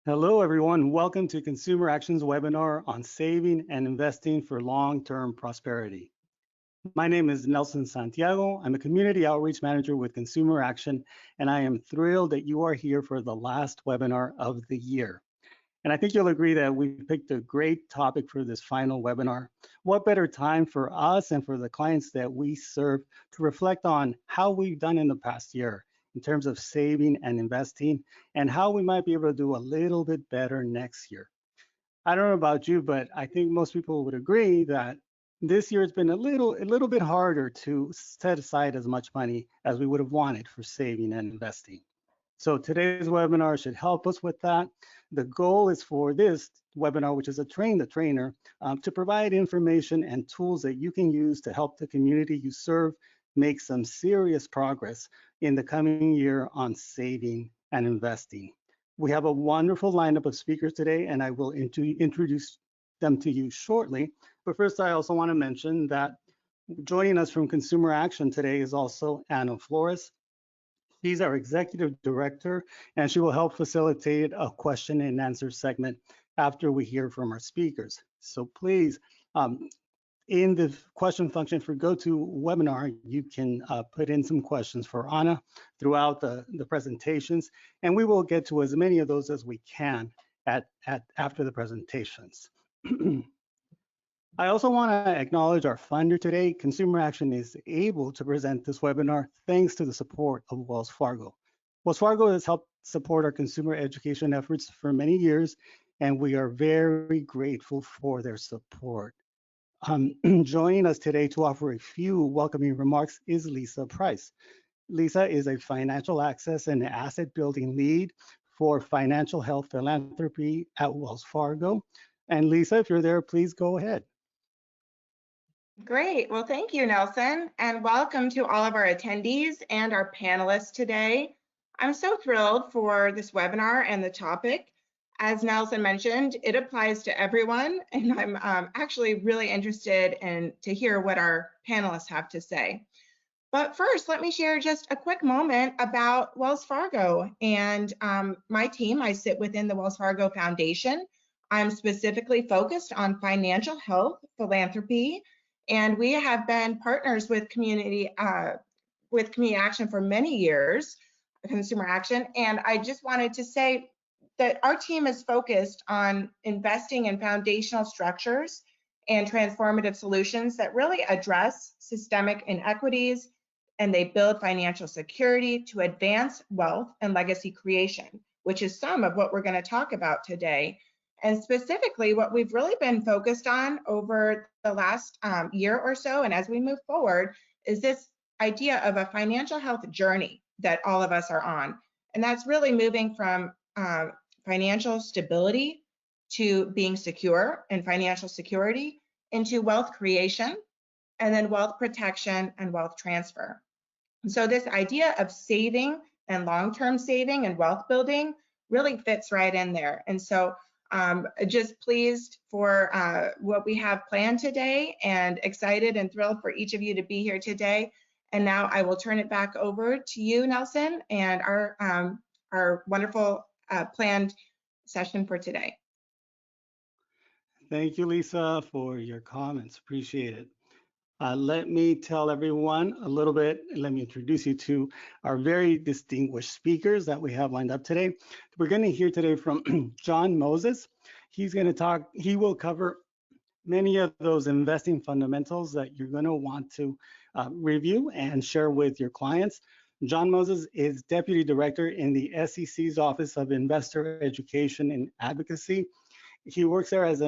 Hello, everyone. Welcome to Consumer Action's webinar on saving and investing for long-term prosperity. My name is Nelson Santiago. I'm a community outreach manager with Consumer Action, and I am thrilled that you are here for the last webinar of the year. And I think you'll agree that we picked a great topic for this final webinar. What better time for us and for the clients that we serve to reflect on how we've done in the past year in terms of saving and investing, and how we might be able to do a little bit better next year. I don't know about you, but I think most people would agree that this year has been a little bit harder to set aside as much money as we would have wanted for saving and investing. So today's webinar should help us with that. The goal is for this webinar, which is a train the trainer, to provide information and tools that you can use to help the community you serve make some serious progress in the coming year on saving and investing. We have a wonderful lineup of speakers today, and I will introduce them to you shortly. But first, I also want to mention that joining us from Consumer Action today is also Anna Flores. She's our executive director, and she will help facilitate a question and answer segment after we hear from our speakers. So please, in the question function for GoToWebinar, you can put in some questions for Anna throughout the presentations, and we will get to as many of those as we can after the presentations. I also want to acknowledge our funder today. Consumer Action is able to present this webinar thanks to the support of Wells Fargo. Wells Fargo has helped support our consumer education efforts for many years, and we are very grateful for their support. Joining us today to offer a few welcoming remarks is Lisa Price. Lisa is a financial access and asset building lead for financial health philanthropy at Wells Fargo. And Lisa, if you're there, please go ahead. Great. Well, thank you, Nelson, and welcome to all of our attendees and our panelists today. I'm so thrilled for this webinar and the topic. As Nelson mentioned, it applies to everyone, and I'm actually really interested to hear what our panelists have to say. But first, let me share just a quick moment about Wells Fargo and my team. I sit within the Wells Fargo Foundation. I'm specifically focused on financial health philanthropy, and we have been partners with community action for many years, Consumer Action. And I just wanted to say that our team is focused on investing in foundational structures and transformative solutions that really address systemic inequities, and they build financial security to advance wealth and legacy creation, which is some of what we're going to talk about today. And specifically, what we've really been focused on over the last year or so, and as we move forward, is this idea of a financial health journey that all of us are on. And that's really moving from financial stability to being secure and financial security into wealth creation, and then wealth protection and wealth transfer. And so this idea of saving and long-term saving and wealth building really fits right in there. And so just pleased for what we have planned today, and excited and thrilled for each of you to be here today. And now I will turn it back over to you, Nelson, and our wonderful planned session for today. Thank you, Lisa, for your comments. Appreciate it. Let me tell everyone a little bit, let me introduce you to our very distinguished speakers that we have lined up today. We're going to hear today from John Moses. He's going to talk, he will cover many of those investing fundamentals that you're going to want to review and share with your clients. John Moses is Deputy Director in the SEC's Office of Investor Education and Advocacy. He works there as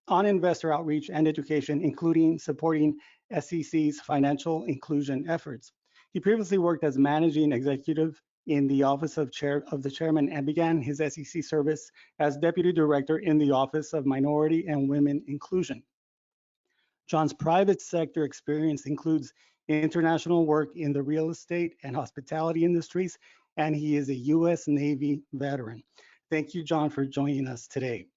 on investor outreach and education, including supporting SEC's financial inclusion efforts. He previously worked as managing executive in the office of the chairman, and began his SEC service as deputy director in the Office of Minority and Women Inclusion. John's private sector experience includes international work in the real estate and hospitality industries, and he is a U.S. Navy veteran. Thank you, John, for joining us today.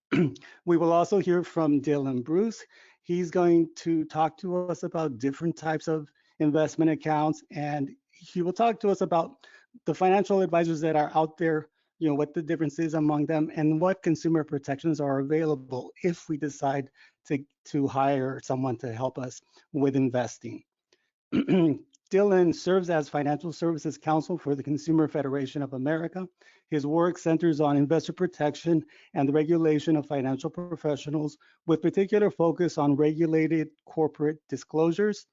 We will also hear from Dylan Bruce. He's going to talk to us about different types of investment accounts, and he will talk to us about the financial advisors that are out there what the difference is among them and what consumer protections are available if we decide to hire someone to help us with investing. Dylan serves as Financial Services Counsel for the Consumer Federation of America. His work centers on investor protection and the regulation of financial professionals, with particular focus on regulated corporate disclosures,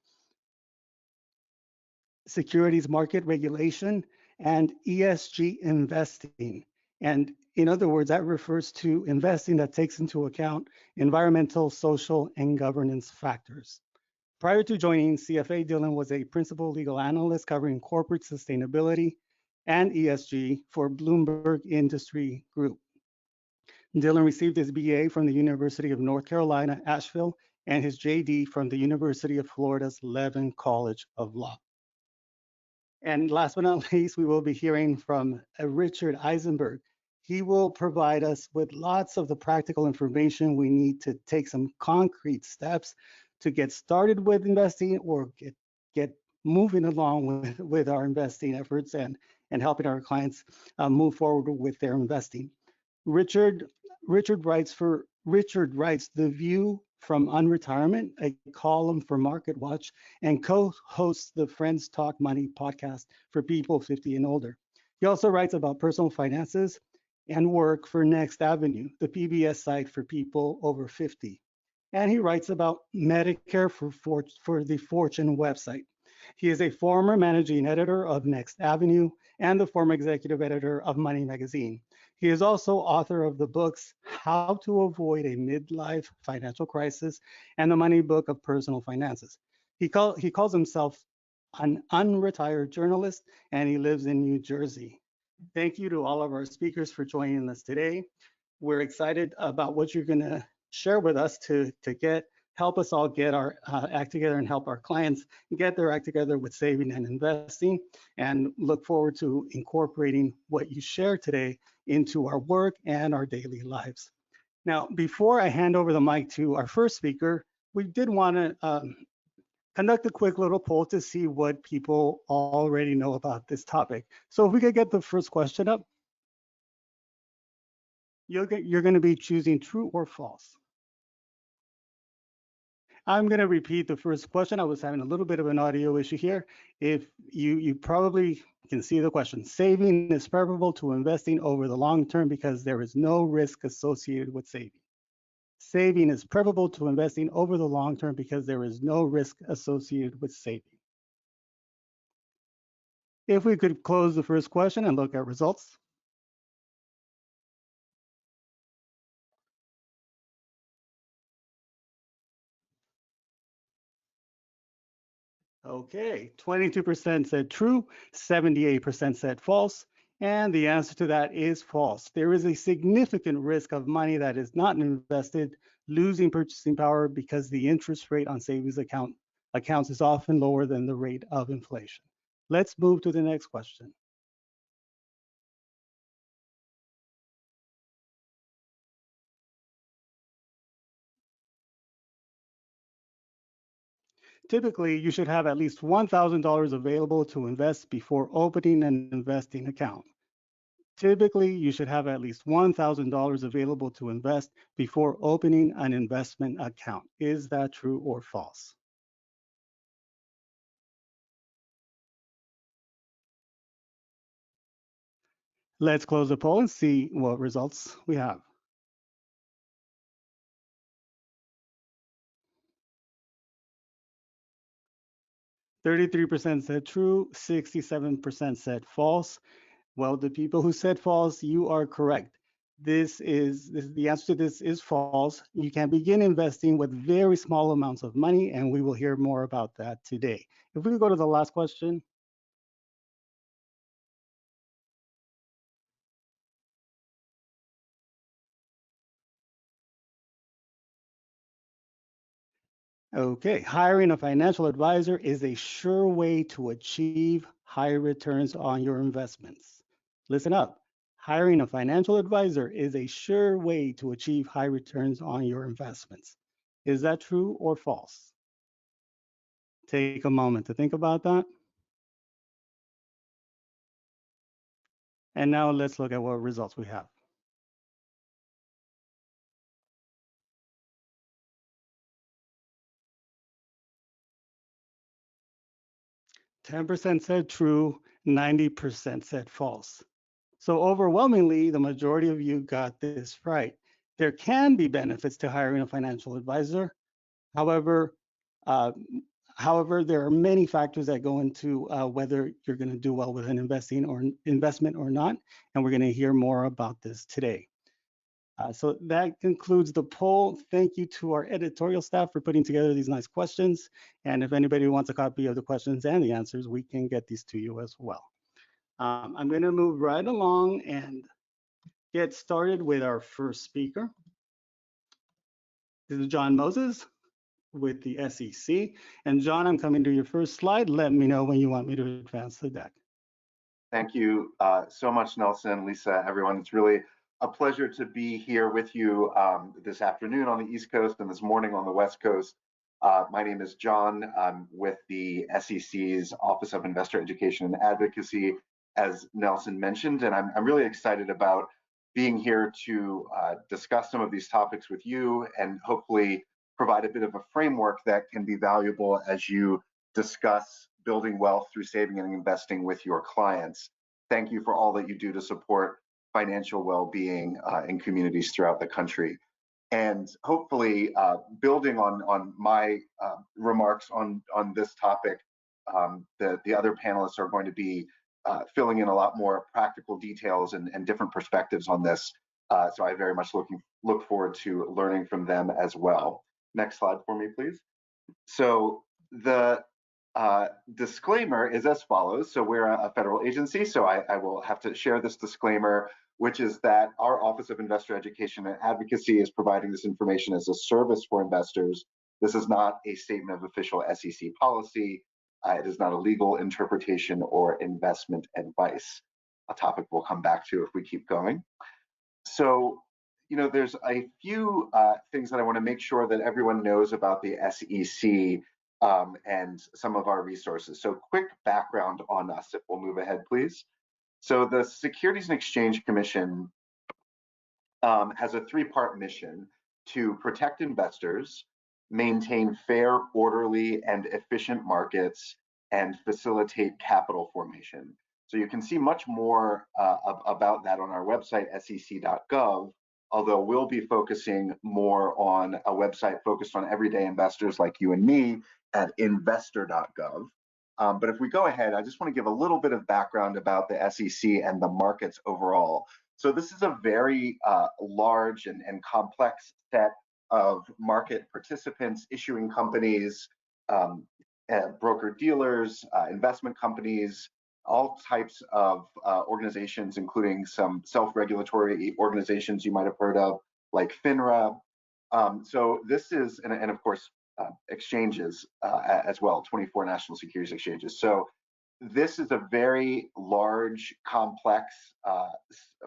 securities market regulation, and ESG investing. And in other words, that refers to investing that takes into account environmental, social, and governance factors. Prior to joining CFA, Dylan was a principal legal analyst covering corporate sustainability and ESG for Bloomberg Industry Group. Dylan received his BA from the University of North Carolina, Asheville, and his JD from the University of Florida's Levin College of Law. And last but not least, we will be hearing from Richard Eisenberg. He will provide us with lots of the practical information we need to take some concrete steps to get started with investing or get moving along with our investing efforts and helping our clients move forward with their investing. Richard writes The View from Unretirement, a column for MarketWatch, and co-hosts the Friends Talk Money podcast for people 50 and older. He also writes about personal finances and work for Next Avenue, the PBS site for people over 50. And he writes about Medicare for the Fortune website. He is a former managing editor of Next Avenue and the former executive editor of Money Magazine. He is also author of the books How to Avoid a Midlife Financial Crisis and The Money Book of Personal Finances. He calls himself an unretired journalist, and he lives in New Jersey. Thank you to all of our speakers for joining us today. We're excited about what you're going to share with us to help us all get our act together and help our clients get their act together with saving and investing, and look forward to incorporating what you share today into our work and our daily lives. Now, before I hand over the mic to our first speaker, we did want to conduct a quick little poll to see what people already know about this topic. So if we could get the first question up. You're going to be choosing true or false. I'm going to repeat the first question. I was having a little bit of an audio issue here. If you probably can see the question. Saving is preferable to investing over the long term because there is no risk associated with saving. Saving is preferable to investing over the long term because there is no risk associated with saving. If we could close the first question and look at results. Okay, 22% said true, 78% said false, and the answer to that is false. There is a significant risk of money that is not invested losing purchasing power because the interest rate on savings accounts is often lower than the rate of inflation. Let's move to the next question. Typically, you should have at least $1,000 available to invest before opening an investing account. Typically, you should have at least $1,000 available to invest before opening an investment account. Is that true or false? Let's close the poll and see what results we have. 33% said true, 67% said false. Well, the people who said false, you are correct. The answer to this is false. You can begin investing with very small amounts of money, and we will hear more about that today. If we could go to the last question. Okay, hiring a financial advisor is a sure way to achieve high returns on your investments. Listen up. Hiring a financial advisor is a sure way to achieve high returns on your investments. Is that true or false? Take a moment to think about that. And now let's look at what results we have. 10% said true, 90% said false. So overwhelmingly, the majority of you got this right. There can be benefits to hiring a financial advisor. However, uh, however, there are many factors that go into whether you're going to do well with an investment or not, and we're going to hear more about this today. So that concludes the poll. Thank you to our editorial staff for putting together these nice questions. And if anybody wants a copy of the questions and the answers, we can get these to you as well. I'm going to move right along and get started with our first speaker. This is John Moses with the SEC. And John, I'm coming to your first slide. Let me know when you want me to advance the deck. Thank you so much, Nelson, Lisa, everyone. It's really a pleasure to be here with you this afternoon on the East Coast and this morning on the West Coast. My name is John. I'm with the SEC's Office of Investor Education and Advocacy, as Nelson mentioned, and I'm really excited about being here to discuss some of these topics with you and hopefully provide a bit of a framework that can be valuable as you discuss building wealth through saving and investing with your clients. Thank you for all that you do to support financial well-being in communities throughout the country. And hopefully, building on my remarks on this topic, the other panelists are going to be filling in a lot more practical details and different perspectives on this. So I very much look forward to learning from them as well. Next slide for me, please. So the disclaimer is as follows. So we're a federal agency, so I will have to share this disclaimer, which is that our Office of Investor Education and Advocacy is providing this information as a service for investors. This is not a statement of official SEC policy. It is not a legal interpretation or investment advice, a topic we'll come back to if we keep going. So, there's a few things that I want to make sure that everyone knows about the SEC and some of our resources. So quick background on us, if we'll move ahead, please. So the Securities and Exchange Commission has a three-part mission to protect investors, maintain fair, orderly, and efficient markets, and facilitate capital formation. So you can see much more about that on our website, sec.gov, although we'll be focusing more on a website focused on everyday investors like you and me at investor.gov. But if we go ahead, I just want to give a little bit of background about the SEC and the markets overall. So this is a very large and complex set of market participants, issuing companies, broker-dealers, investment companies, all types of organizations, including some self-regulatory organizations you might have heard of, like FINRA. So this is, and of course, exchanges as well, 24 national securities exchanges. So this is a very large, complex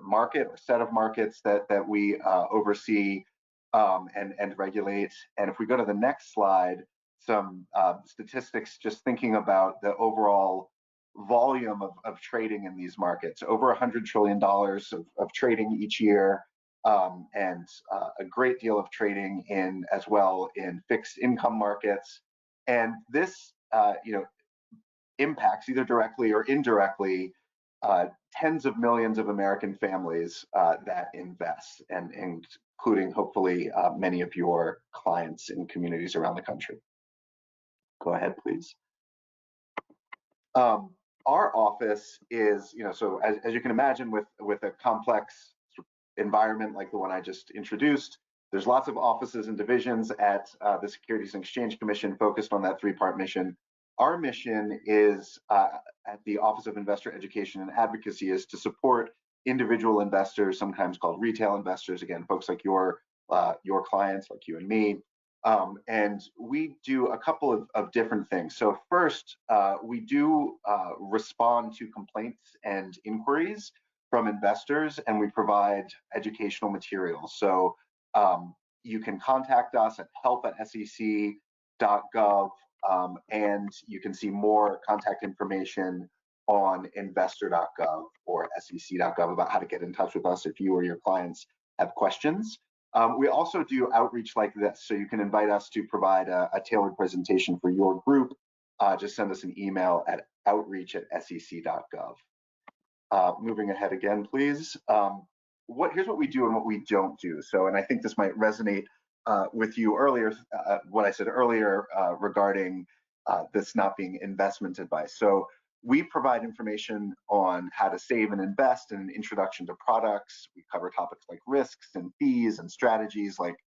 market or set of markets that we oversee and regulate. And if we go to the next slide, some statistics just thinking about the overall volume of trading in these markets. Over $100 trillion of trading each year, and a great deal of trading as well in fixed income markets. And this, impacts either directly or indirectly tens of millions of American families that invest, and including hopefully many of your clients in communities around the country. Go ahead, please. Our office is, so as you can imagine, with a complex environment like the one I just introduced, there's lots of offices and divisions at the Securities and Exchange Commission focused on that three-part mission. Our mission is at the Office of Investor Education and Advocacy is to support individual investors, sometimes called retail investors, again, folks like your clients, like you and me. And we do a couple of different things. So first, we do respond to complaints and inquiries from investors, and we provide educational materials. So you can contact us at help@sec.gov, and you can see more contact information on investor.gov or sec.gov about how to get in touch with us if you or your clients have questions. We also do outreach like this, so you can invite us to provide a tailored presentation for your group. Just send us an email at outreach@sec.gov. Moving ahead again, please. Here's what we do and what we don't do. So, and I think this might resonate with you earlier, what I said earlier regarding this not being investment advice. So we provide information on how to save and invest and an introduction to products. We cover topics like risks and fees and strategies like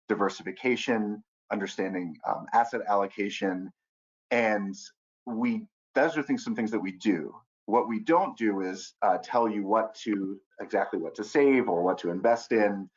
diversification, understanding asset allocation, and those are some things that we do. What we don't do is tell you exactly what to save or what to invest in.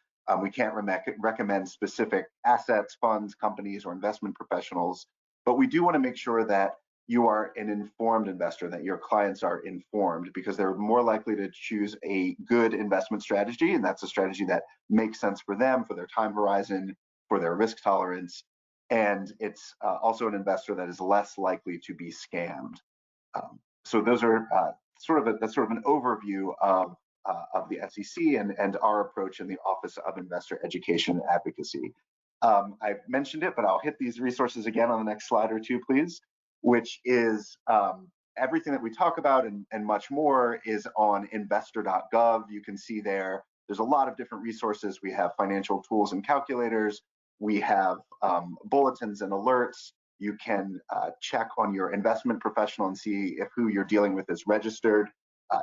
We can't recommend specific assets, funds, companies, or investment professionals, but we do want to make sure that you are an informed investor, that your clients are informed, because they're more likely to choose a good investment strategy, and that's a strategy that makes sense for them, for their time horizon, for their risk tolerance, and it's also an investor that is less likely to be scammed. So those are that's sort of an overview of the SEC and our approach in the Office of Investor Education and Advocacy. I've mentioned it, but I'll hit these resources again on the next slide or two, please, which is everything that we talk about and much more is on investor.gov. You can see there's a lot of different resources. We have financial tools and calculators. We have bulletins and alerts. You can check on your investment professional and see if who you're dealing with is registered.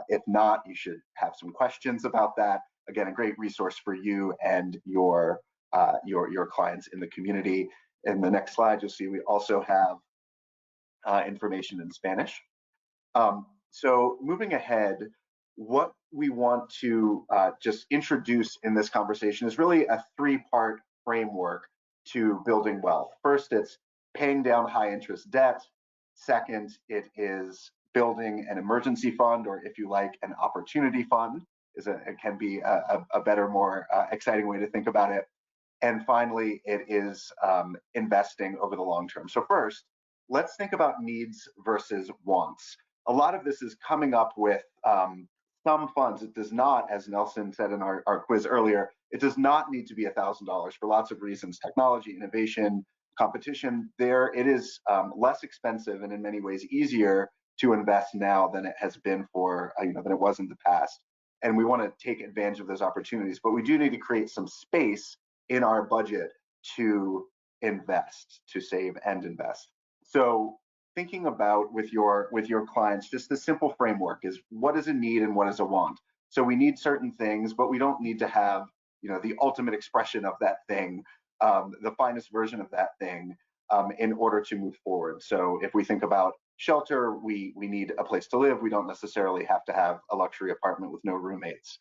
If not, you should have some questions about that. Again, a great resource for you and your clients in the community. In the next slide, you'll see we also have information in Spanish. So moving ahead, what we want to just introduce in this conversation is really a three-part framework to building wealth. First, it's paying down high interest debt. Second, it is building an emergency fund, or if you like, an opportunity fund. It can be a better, more exciting way to think about it. And finally, it is investing over the long term. So first, let's think about needs versus wants. A lot of this is coming up with some funds. It does not, as Nelson said in our quiz earlier, it does not need to be $1,000 for lots of reasons: technology, innovation, competition. It is less expensive and in many ways easier to invest now than it has been than it was in the past. And we want to take advantage of those opportunities, but we do need to create some space in our budget to invest, to save and invest. So thinking about with your clients, just the simple framework is what is a need and what is a want. So we need certain things, but we don't need to have the ultimate expression of that thing, the finest version of that thing, in order to move forward. So if we think about shelter, we need a place to live. We don't necessarily have to have a luxury apartment with no roommates.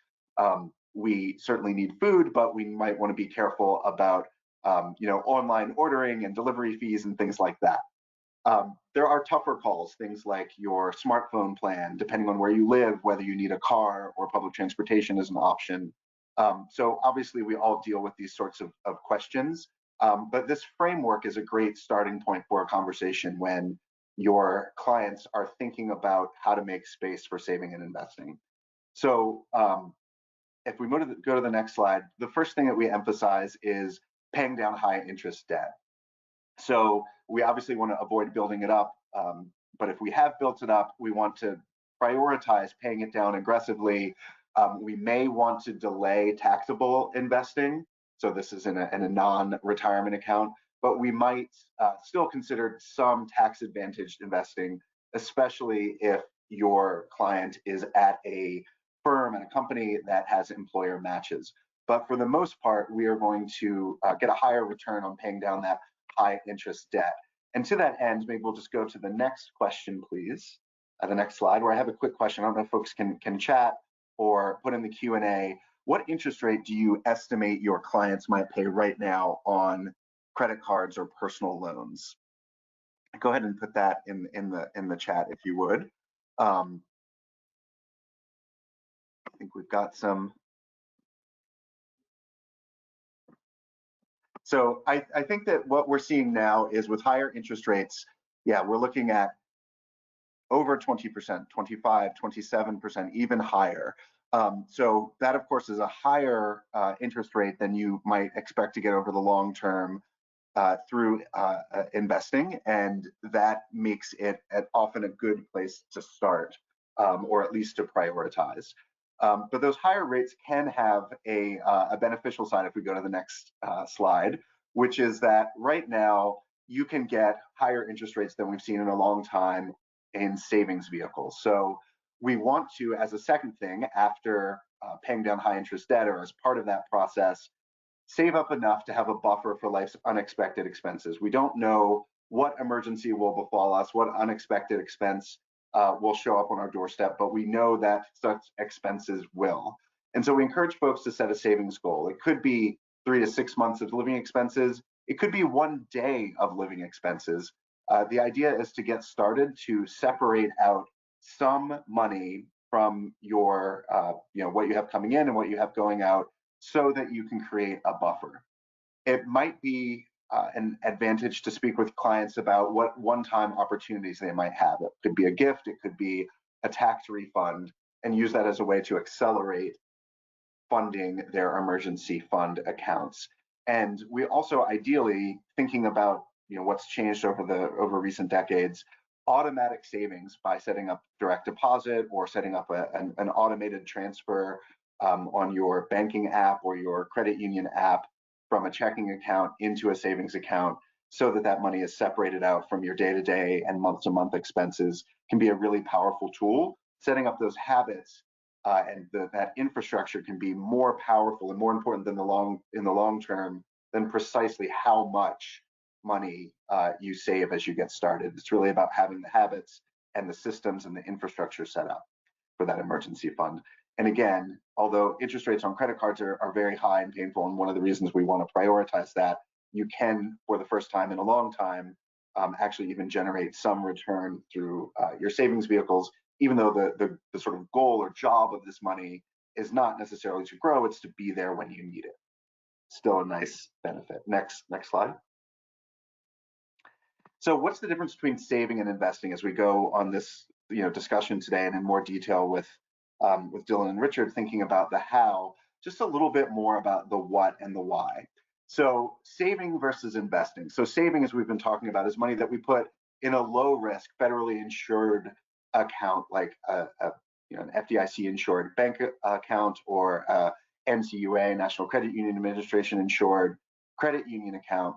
We certainly need food, but we might want to be careful about online ordering and delivery fees and things like that. There are tougher calls, things like your smartphone plan, depending on where you live, whether you need a car or public transportation is an option. So obviously we all deal with these sorts of questions, but this framework is a great starting point for a conversation when your clients are thinking about how to make space for saving and investing. So if we go to the next slide, the first thing that we emphasize is paying down high interest debt. So we obviously want to avoid building it up, but if we have built it up, we want to prioritize paying it down aggressively. We may want to delay taxable investing. So this is in a non-retirement account, but we might still consider some tax-advantaged investing, especially if your client is at a firm and a company that has employer matches. But for the most part, we are going to get a higher return on paying down that high interest debt. And to that end, maybe we'll just go to the next question, please. The next slide, where I have a quick question. I don't know if folks can chat or put in the Q&A. What interest rate do you estimate your clients might pay right now on credit cards or personal loans? Go ahead and put that in the chat if you would. I think we've got some. So I think that what we're seeing now is with higher interest rates, yeah, we're looking at over 20%, 25, 27%, even higher. So that, of course, is a higher interest rate than you might expect to get over the long term through investing, and that makes it often a good place to start, or at least to prioritize. But those higher rates can have a beneficial side if we go to the next slide, which is that right now you can get higher interest rates than we've seen in a long time in savings vehicles. So we want to, as a second thing, after paying down high interest debt or as part of that process, save up enough to have a buffer for life's unexpected expenses. We don't know what emergency will befall us, what unexpected expense will show up on our doorstep, but we know that such expenses will. And so we encourage folks to set a savings goal. It could be 3 to 6 months of living expenses. It could be 1 day of living expenses. The idea is to get started to separate out some money from your, what you have coming in and what you have going out, so that you can create a buffer. It might be an advantage to speak with clients about what one-time opportunities they might have. It could be a gift, it could be a tax refund, and use that as a way to accelerate funding their emergency fund accounts. And we also, ideally, thinking about what's changed over recent decades, automatic savings by setting up direct deposit or setting up an automated transfer on your banking app or your credit union app from a checking account into a savings account, so that that money is separated out from your day-to-day and month-to-month expenses, can be a really powerful tool. Setting up those habits and that infrastructure can be more powerful and more important than in the long term than precisely how much money you save as you get started. It's really about having the habits and the systems and the infrastructure set up for that emergency fund. And again, although interest rates on credit cards are very high and painful, and one of the reasons we want to prioritize that, you can, for the first time in a long time, actually even generate some return through your savings vehicles, even though the sort of goal or job of this money is not necessarily to grow, it's to be there when you need it. Still a nice benefit. Next slide. So what's the difference between saving and investing as we go on this discussion today, and in more detail with Dylan and Richard, thinking about the how, just a little bit more about the what and the why. So saving versus investing. So saving, as we've been talking about, is money that we put in a low risk, federally insured account, like an FDIC insured bank account, or NCUA, National Credit Union Administration insured credit union account.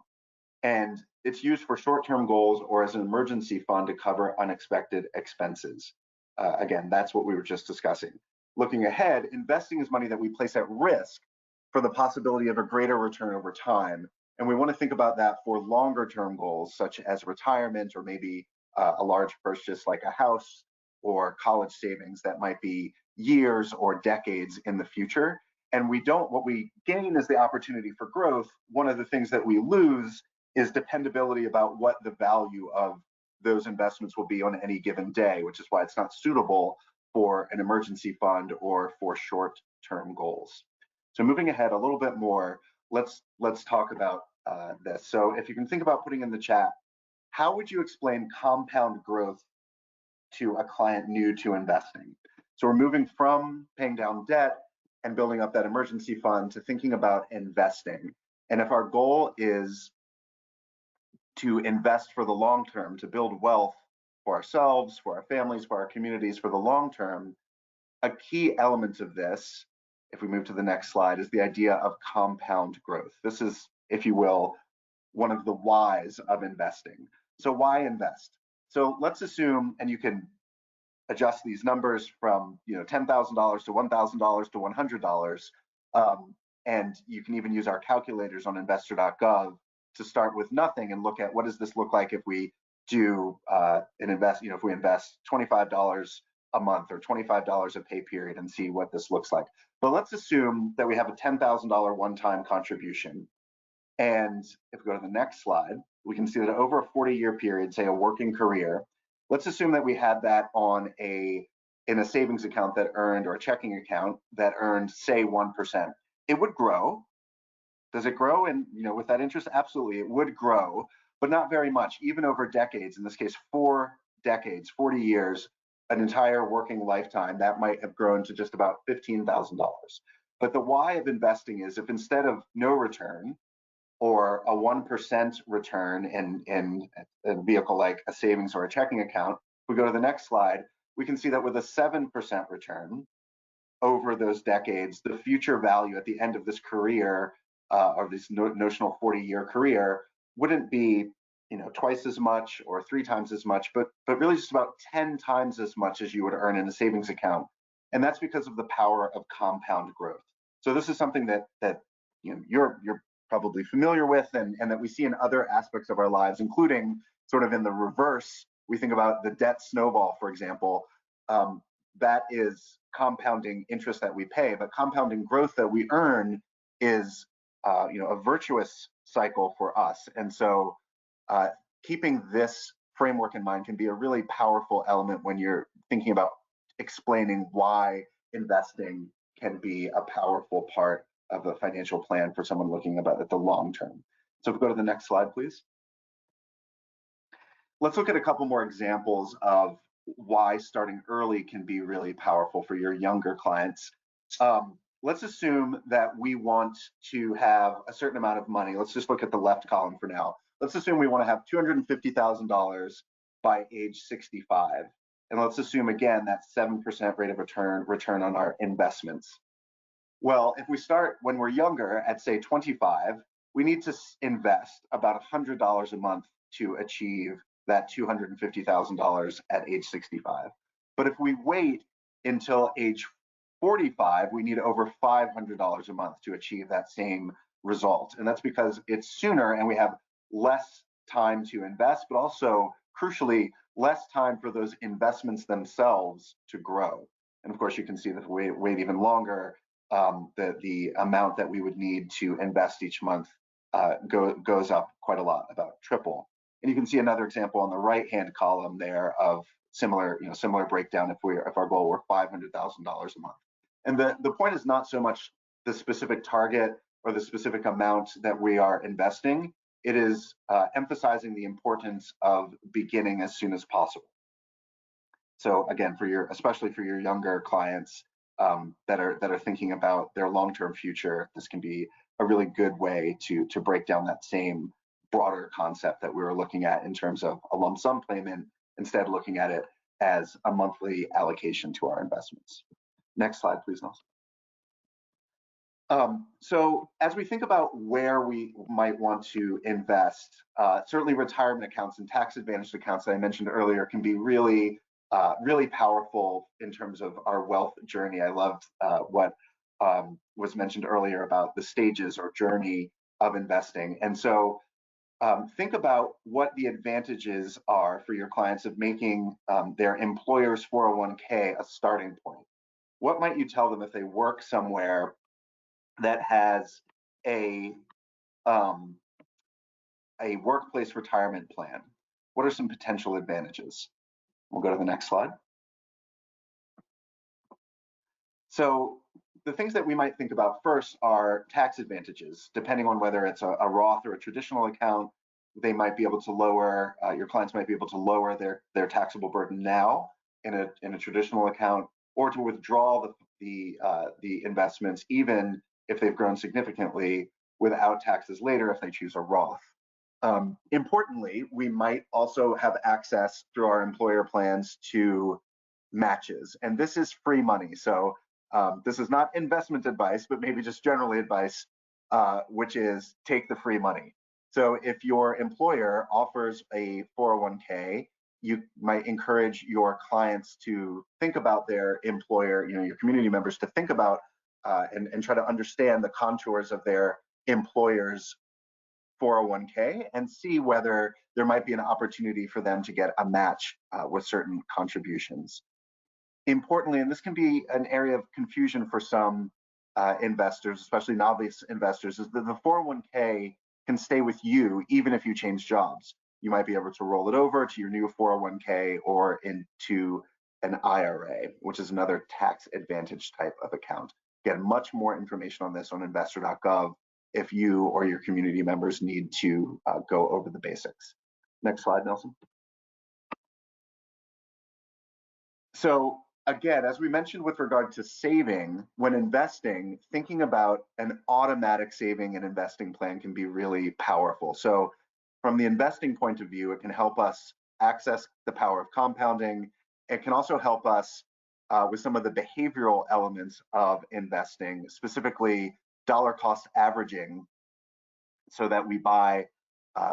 And it's used for short-term goals or as an emergency fund to cover unexpected expenses. Again, that's what we were just discussing. Looking ahead, investing is money that we place at risk for the possibility of a greater return over time. And we want to think about that for longer-term goals, such as retirement, or maybe a large purchase like a house or college savings that might be years or decades in the future. And what we gain is the opportunity for growth. One of the things that we lose is dependability about what the value of those investments will be on any given day, which is why it's not suitable for an emergency fund or for short-term goals. So moving ahead a little bit more, let's talk about this. So if you can think about putting in the chat, how would you explain compound growth to a client new to investing? So we're moving from paying down debt and building up that emergency fund to thinking about investing. And if our goal is to invest for the long term, to build wealth for ourselves, for our families, for our communities for the long term, a key element of this, if we move to the next slide, is the idea of compound growth. This is, if you will, one of the whys of investing. So why invest? So let's assume, and you can adjust these numbers from $10,000 to $1,000 to $100, and you can even use our calculators on investor.gov to start with nothing and look at what does this look like if we do if we invest $25 a month or $25 a pay period, and see what this looks like. But let's assume that we have a $10,000 one-time contribution. And if we go to the next slide, we can see that over a 40-year period, say a working career, let's assume that we had that in a savings account that earned, or a checking account that earned, say, 1%. It would grow. Does it grow? And with that interest, absolutely, it would grow, but not very much, even over decades. In this case, 4 decades, 40 years, an entire working lifetime, that might have grown to just about $15,000. But the why of investing is if instead of no return or a 1% return in a vehicle like a savings or a checking account, if we go to the next slide, we can see that with a 7% return over those decades, the future value at the end of this career or this notional 40-year career wouldn't be twice as much or 3 times as much, but really just about 10 times as much as you would earn in a savings account. And that's because of the power of compound growth. So this is something that you're probably familiar with and that we see in other aspects of our lives, including sort of in the reverse. We think about the debt snowball, for example. That is compounding interest that we pay, but compounding growth that we earn is a virtuous cycle for us. And so keeping this framework in mind can be a really powerful element when you're thinking about explaining why investing can be a powerful part of a financial plan for someone looking about at the long term. So if we go to the next slide, please. Let's look at a couple more examples of why starting early can be really powerful for your younger clients. Let's assume that we want to have a certain amount of money. Let's just look at the left column for now. Let's assume we want to have $250,000 by age 65. And let's assume again that 7% rate of return on our investments. Well, if we start when we're younger at say 25, we need to invest about $100 a month to achieve that $250,000 at age 65. But if we wait until age 45, we need over $500 a month to achieve that same result. And that's because it's sooner and we have less time to invest, but also crucially, less time for those investments themselves to grow. And of course, you can see that if we wait even longer, the amount that we would need to invest each month goes up quite a lot, about triple. And you can see another example on the right-hand column there of similar breakdown if our goal were $500,000 a month. And the point is not so much the specific target or the specific amount that we are investing. It is emphasizing the importance of beginning as soon as possible. So again, especially for your younger clients that are thinking about their long-term future, this can be a really good way to break down that same broader concept that we were looking at in terms of a lump sum payment, instead looking at it as a monthly allocation to our investments. Next slide, please, Nelson. So as we think about where we might want to invest, certainly retirement accounts and tax advantaged accounts that I mentioned earlier can be really powerful in terms of our wealth journey. I loved what was mentioned earlier about the stages or journey of investing. And so think about what the advantages are for your clients of making their employer's 401k a starting point. What might you tell them if they work somewhere that has a workplace retirement plan? What are some potential advantages? We'll go to the next slide. So the things that we might think about first are tax advantages. Depending on whether it's a Roth or a traditional account, they might be able to lower, your clients might be able to lower their taxable burden now in a traditional account, or to withdraw the investments even if they've grown significantly without taxes later if they choose a Roth. Importantly, we might also have access through our employer plans to matches, and this is free money. So this is not investment advice, but maybe just generally advice, which is take the free money. So if your employer offers a 401k, you might encourage your clients to think about their employer, your community members to think about and try to understand the contours of their employer's 401k and see whether there might be an opportunity for them to get a match with certain contributions. Importantly, and this can be an area of confusion for some investors, especially novice investors, is that the 401k can stay with you even if you change jobs. You might be able to roll it over to your new 401k or into an IRA, which is another tax advantage type of account. Again, much more information on this on investor.gov if you or your community members need to go over the basics. Next slide, Nelson. So again, as we mentioned with regard to saving, when investing, thinking about an automatic saving and investing plan can be really powerful. So from the investing point of view, it can help us access the power of compounding. It can also help us with some of the behavioral elements of investing, specifically dollar cost averaging, so that we buy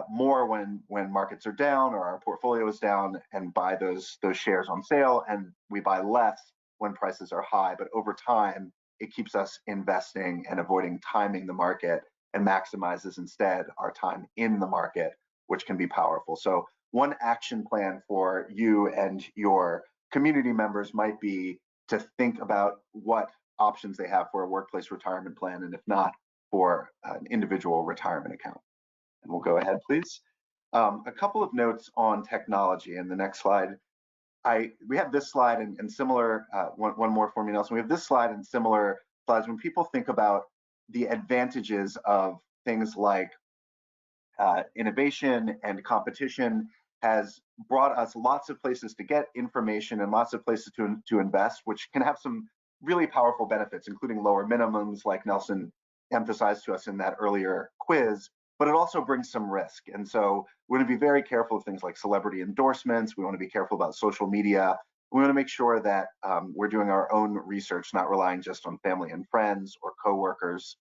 more when markets are down or our portfolio is down, and buy those shares on sale, and we buy less when prices are high. But over time, it keeps us investing and avoiding timing the market, and maximizes instead our time in the market, which can be powerful. So one action plan for you and your community members might be to think about what options they have for a workplace retirement plan, and if not, for an individual retirement account. And we'll go ahead, please. A couple of notes on technology. In the next slide, we have this slide and similar, one more for me, Nelson. We have this slide and similar slides when people think about the advantages of things like innovation and competition has brought us lots of places to get information and lots of places to invest, which can have some really powerful benefits, including lower minimums, like Nelson emphasized to us in that earlier quiz, but it also brings some risk. And so we want to be very careful of things like celebrity endorsements. We want to be careful about social media. We want to make sure that we're doing our own research, not relying just on family and friends or coworkers,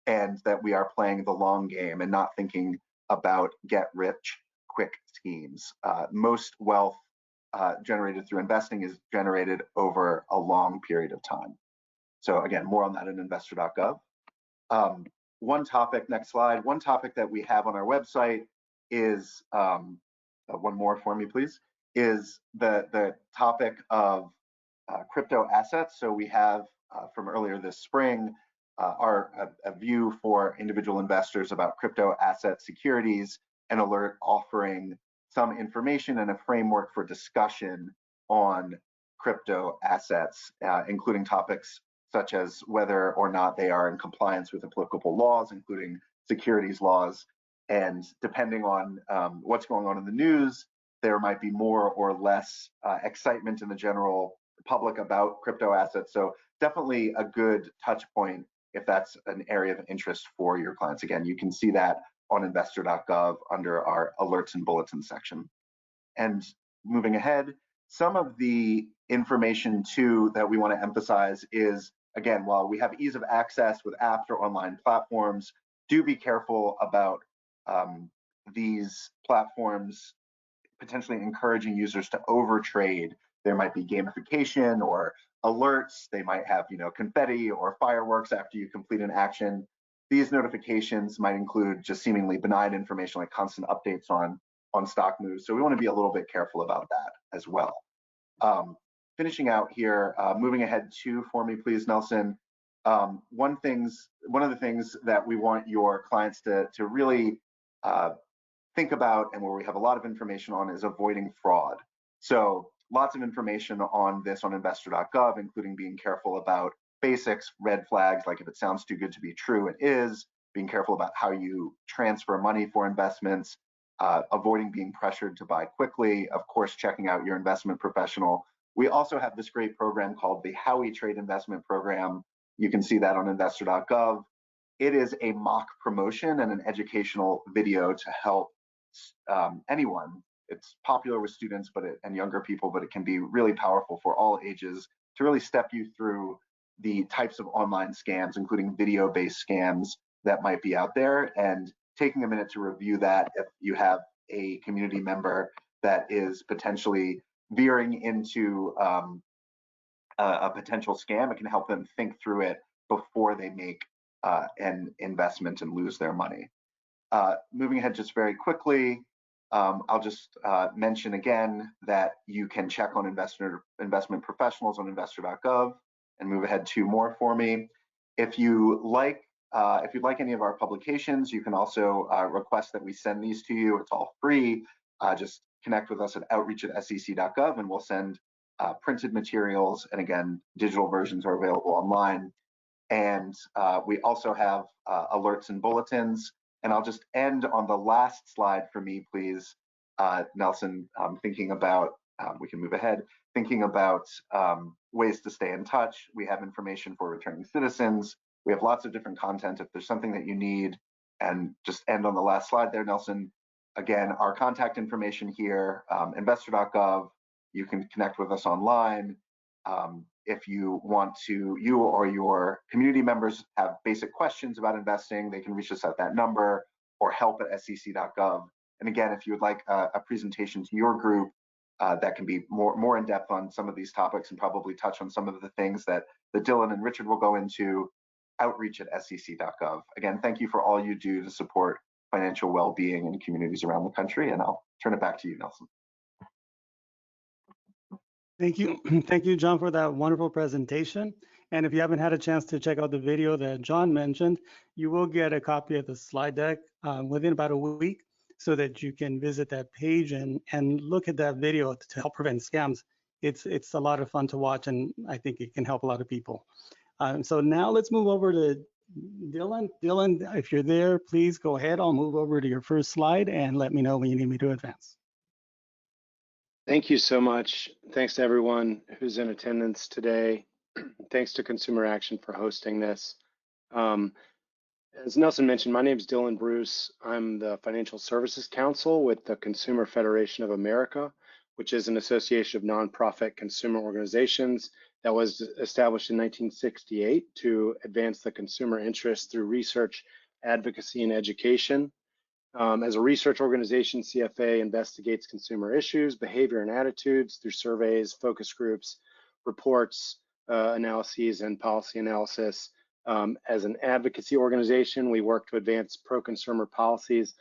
and that we are playing the long game and not thinking about get rich quick schemes. Most wealth generated through investing is generated over a long period of time. So again, more on that at investor.gov. One topic, next slide, one topic that we have on our website is, one more for me, please, is the topic of crypto assets. So we have from earlier this spring, a view for individual investors about crypto asset securities, an alert offering some information and a framework for discussion on crypto assets, including topics such as whether or not they are in compliance with applicable laws, including securities laws. And depending on what's going on in the news, there might be more or less excitement in the general public about crypto assets. So definitely a good touch point if that's an area of interest for your clients. Again, you can see that on investor.gov under our alerts and bulletins section. And moving ahead, some of the information too that we want to emphasize is, again, while we have ease of access with apps or online platforms, do be careful about these platforms potentially encouraging users to overtrade. There might be gamification or alerts. They might have, confetti or fireworks after you complete an action. These notifications might include just seemingly benign information like constant updates on stock moves. So we want to be a little bit careful about that as well. Finishing out here, moving ahead for me, please, Nelson. One of the things that we want your clients to really think about, and where we have a lot of information on, is avoiding fraud. So lots of information on this on investor.gov, including being careful about basics, red flags, like if it sounds too good to be true, it is, being careful about how you transfer money for investments, avoiding being pressured to buy quickly, of course, checking out your investment professional. We also have this great program called the How We Trade Investment Program. You can see that on investor.gov. It is a mock promotion and an educational video to help anyone. It's popular with students and younger people, but it can be really powerful for all ages to really step you through the types of online scams, including video-based scams that might be out there, and taking a minute to review that if you have a community member that is potentially veering into a potential scam. It can help them think through it before they make an investment and lose their money. Moving ahead just very quickly, I'll just mention again that you can check on investment professionals on investor.gov, and move ahead 2 more for me. If you'd like any of our publications, you can also request that we send these to you. It's all free. Just connect with us at outreach@sec.gov, and we'll send printed materials. And again, digital versions are available online. And we also have alerts and bulletins. And I'll just end on the last slide for me, please, Nelson, thinking about We can move ahead. Thinking about ways to stay in touch. We have information for returning citizens. We have lots of different content. If there's something that you need, and just end on the last slide there, Nelson. Again, our contact information here, investor.gov. You can connect with us online. If you want to, you or your community members have basic questions about investing, they can reach us at that number, or help@sec.gov. And again, if you would like a presentation to your group that can be more in depth on some of these topics and probably touch on some of the things that Dylan and Richard will go into, outreach@sec.gov. Again, thank you for all you do to support financial well-being in communities around the country. And I'll turn it back to you, Nelson. Thank you. Thank you, John, for that wonderful presentation. And if you haven't had a chance to check out the video that John mentioned, you will get a copy of the slide deck within about a week, so that you can visit that page and look at that video to help prevent scams. It's a lot of fun to watch, and I think it can help a lot of people. So now let's move over to Dylan. Dylan, if you're there, please go ahead. I'll move over to your first slide and let me know when you need me to advance. Thank you so much. Thanks to everyone who's in attendance today. Thanks to Consumer Action for hosting this. As Nelson mentioned, my name is Dylan Bruce. I'm the Financial Services Counsel with the Consumer Federation of America, which is an association of nonprofit consumer organizations that was established in 1968 to advance the consumer interest through research, advocacy, and education. As a research organization, CFA investigates consumer issues, behavior, and attitudes through surveys, focus groups, reports, analyses, and policy analysis. As an advocacy organization, we work to advance pro-consumer policies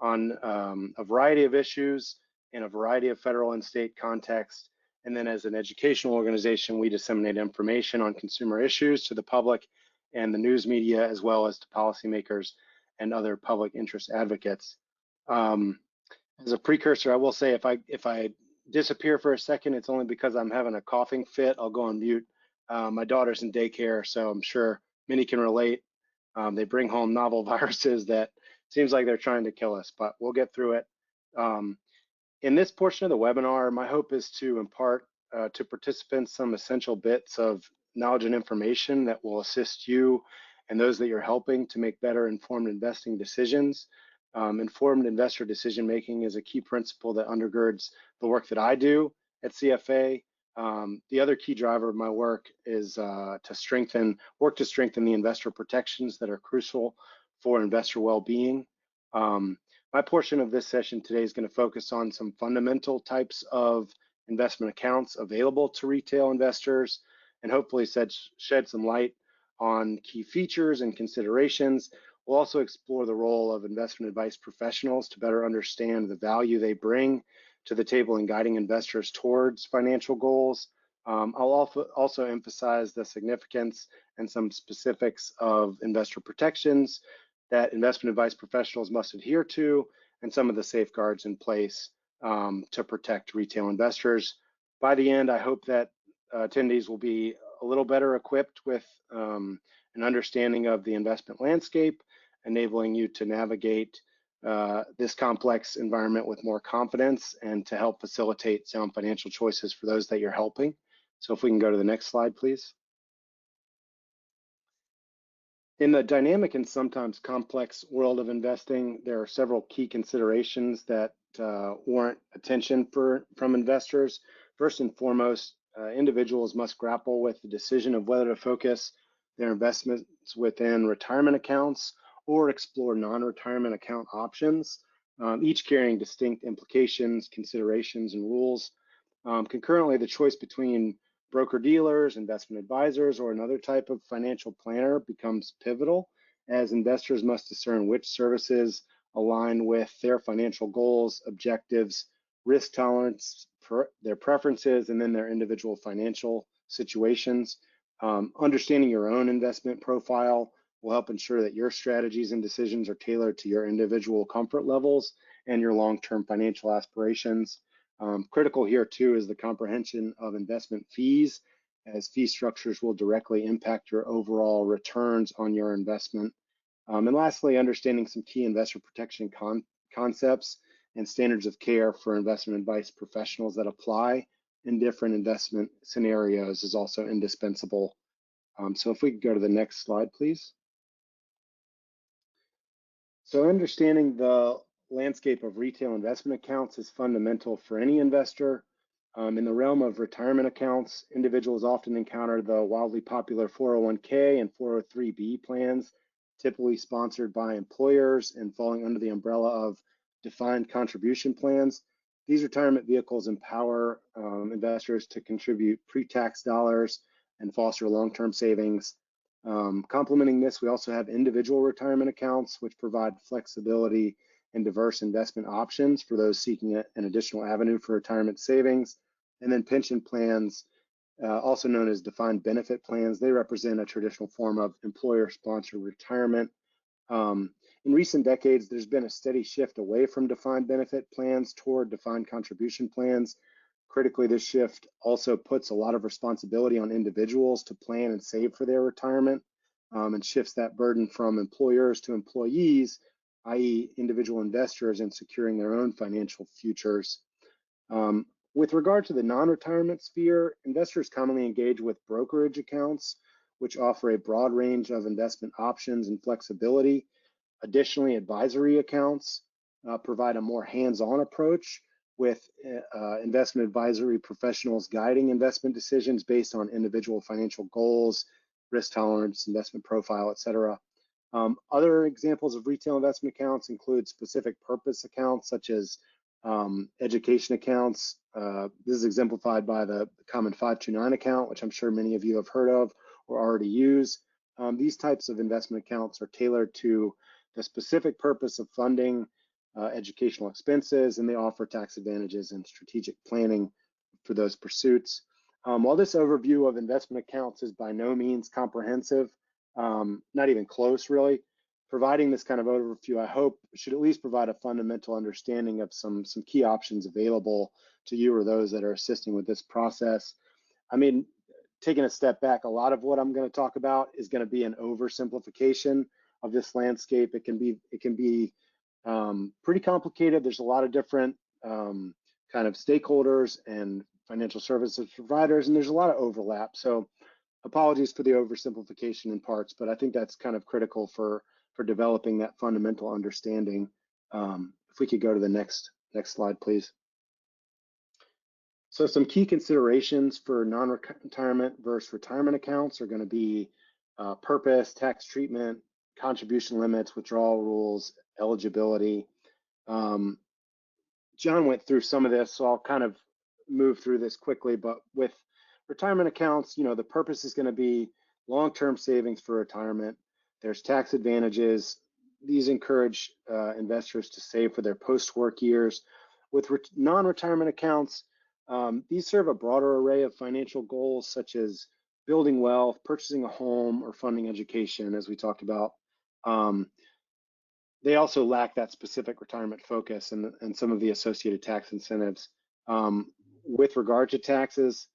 on a variety of issues in a variety of federal and state contexts. And then as an educational organization, we disseminate information on consumer issues to the public and the news media, as well as to policymakers and other public interest advocates. As a precursor, I will say if I disappear for a second, it's only because I'm having a coughing fit. I'll go on mute. My daughter's in daycare, so I'm sure many can relate. They bring home novel viruses that seems like they're trying to kill us, but we'll get through it. In this portion of the webinar, my hope is to impart to participants some essential bits of knowledge and information that will assist you and those that you're helping to make better informed investing decisions. Informed investor decision making is a key principle that undergirds the work that I do at CFA. The other key driver of my work is to strengthen the investor protections that are crucial for investor well-being. My portion of this session today is going to focus on some fundamental types of investment accounts available to retail investors, and hopefully shed some light on key features and considerations. We'll also explore the role of investment advice professionals to better understand the value they bring to the table in guiding investors towards financial goals. I'll also emphasize the significance and some specifics of investor protections that investment advice professionals must adhere to, and some of the safeguards in place to protect retail investors. By the end, I hope that attendees will be a little better equipped with an understanding of the investment landscape, enabling you to navigate this complex environment with more confidence and to help facilitate sound financial choices for those that you're helping. So if we can go to the next slide, please. In the dynamic and sometimes complex world of investing, there are several key considerations that warrant attention from investors. First and foremost, individuals must grapple with the decision of whether to focus their investments within retirement accounts or explore non-retirement account options, each carrying distinct implications, considerations, and rules. Concurrently, the choice between broker-dealers, investment advisors, or another type of financial planner becomes pivotal, as investors must discern which services align with their financial goals, objectives, risk tolerance, their preferences, and then their individual financial situations. Understanding your own investment profile will help ensure that your strategies and decisions are tailored to your individual comfort levels and your long-term financial aspirations. Critical here too is the comprehension of investment fees, as fee structures will directly impact your overall returns on your investment. And lastly, understanding some key investor protection concepts, and standards of care for investment advice professionals that apply in different investment scenarios is also indispensable. So if we could go to the next slide, please. So understanding the landscape of retail investment accounts is fundamental for any investor. In the realm of retirement accounts, individuals often encounter the wildly popular 401k and 403b plans, typically sponsored by employers and falling under the umbrella of defined contribution plans. These retirement vehicles empower investors to contribute pre-tax dollars and foster long-term savings. Complementing this, we also have individual retirement accounts, which provide flexibility and diverse investment options for those seeking an additional avenue for retirement savings. And then pension plans, also known as defined benefit plans, they represent a traditional form of employer-sponsored retirement. In recent decades, there's been a steady shift away from defined benefit plans toward defined contribution plans. Critically, this shift also puts a lot of responsibility on individuals to plan and save for their retirement, and shifts that burden from employers to employees, i.e. individual investors, in securing their own financial futures. With regard to the non-retirement sphere, investors commonly engage with brokerage accounts, which offer a broad range of investment options and flexibility. Additionally, advisory accounts provide a more hands-on approach, with investment advisory professionals guiding investment decisions based on individual financial goals, risk tolerance, investment profile, etc. Other examples of retail investment accounts include specific purpose accounts, such as education accounts. This is exemplified by the common 529 account, which I'm sure many of you have heard of or already use. These types of investment accounts are tailored to the specific purpose of funding educational expenses, and they offer tax advantages and strategic planning for those pursuits. While this overview of investment accounts is by no means comprehensive, not even close really, providing this kind of overview, I hope, should at least provide a fundamental understanding of some key options available to you or those that are assisting with this process. I mean, taking a step back, a lot of what I'm going to talk about is going to be an oversimplification of this landscape. It can be pretty complicated. There's a lot of different kind of stakeholders and financial services providers, and there's a lot of overlap. So apologies for the oversimplification in parts, but I think that's kind of critical for developing that fundamental understanding. If we could go to the next slide, please. So some key considerations for non-retirement versus retirement accounts are going to be purpose, tax treatment, contribution limits, withdrawal rules, eligibility. John went through some of this, so I'll kind of move through this quickly. But with retirement accounts, the purpose is going to be long-term savings for retirement. There's tax advantages. These encourage investors to save for their post-work years. With non-retirement accounts, these serve a broader array of financial goals, such as building wealth, purchasing a home, or funding education, as we talked about. They also lack that specific retirement focus and some of the associated tax incentives. With regard to taxes,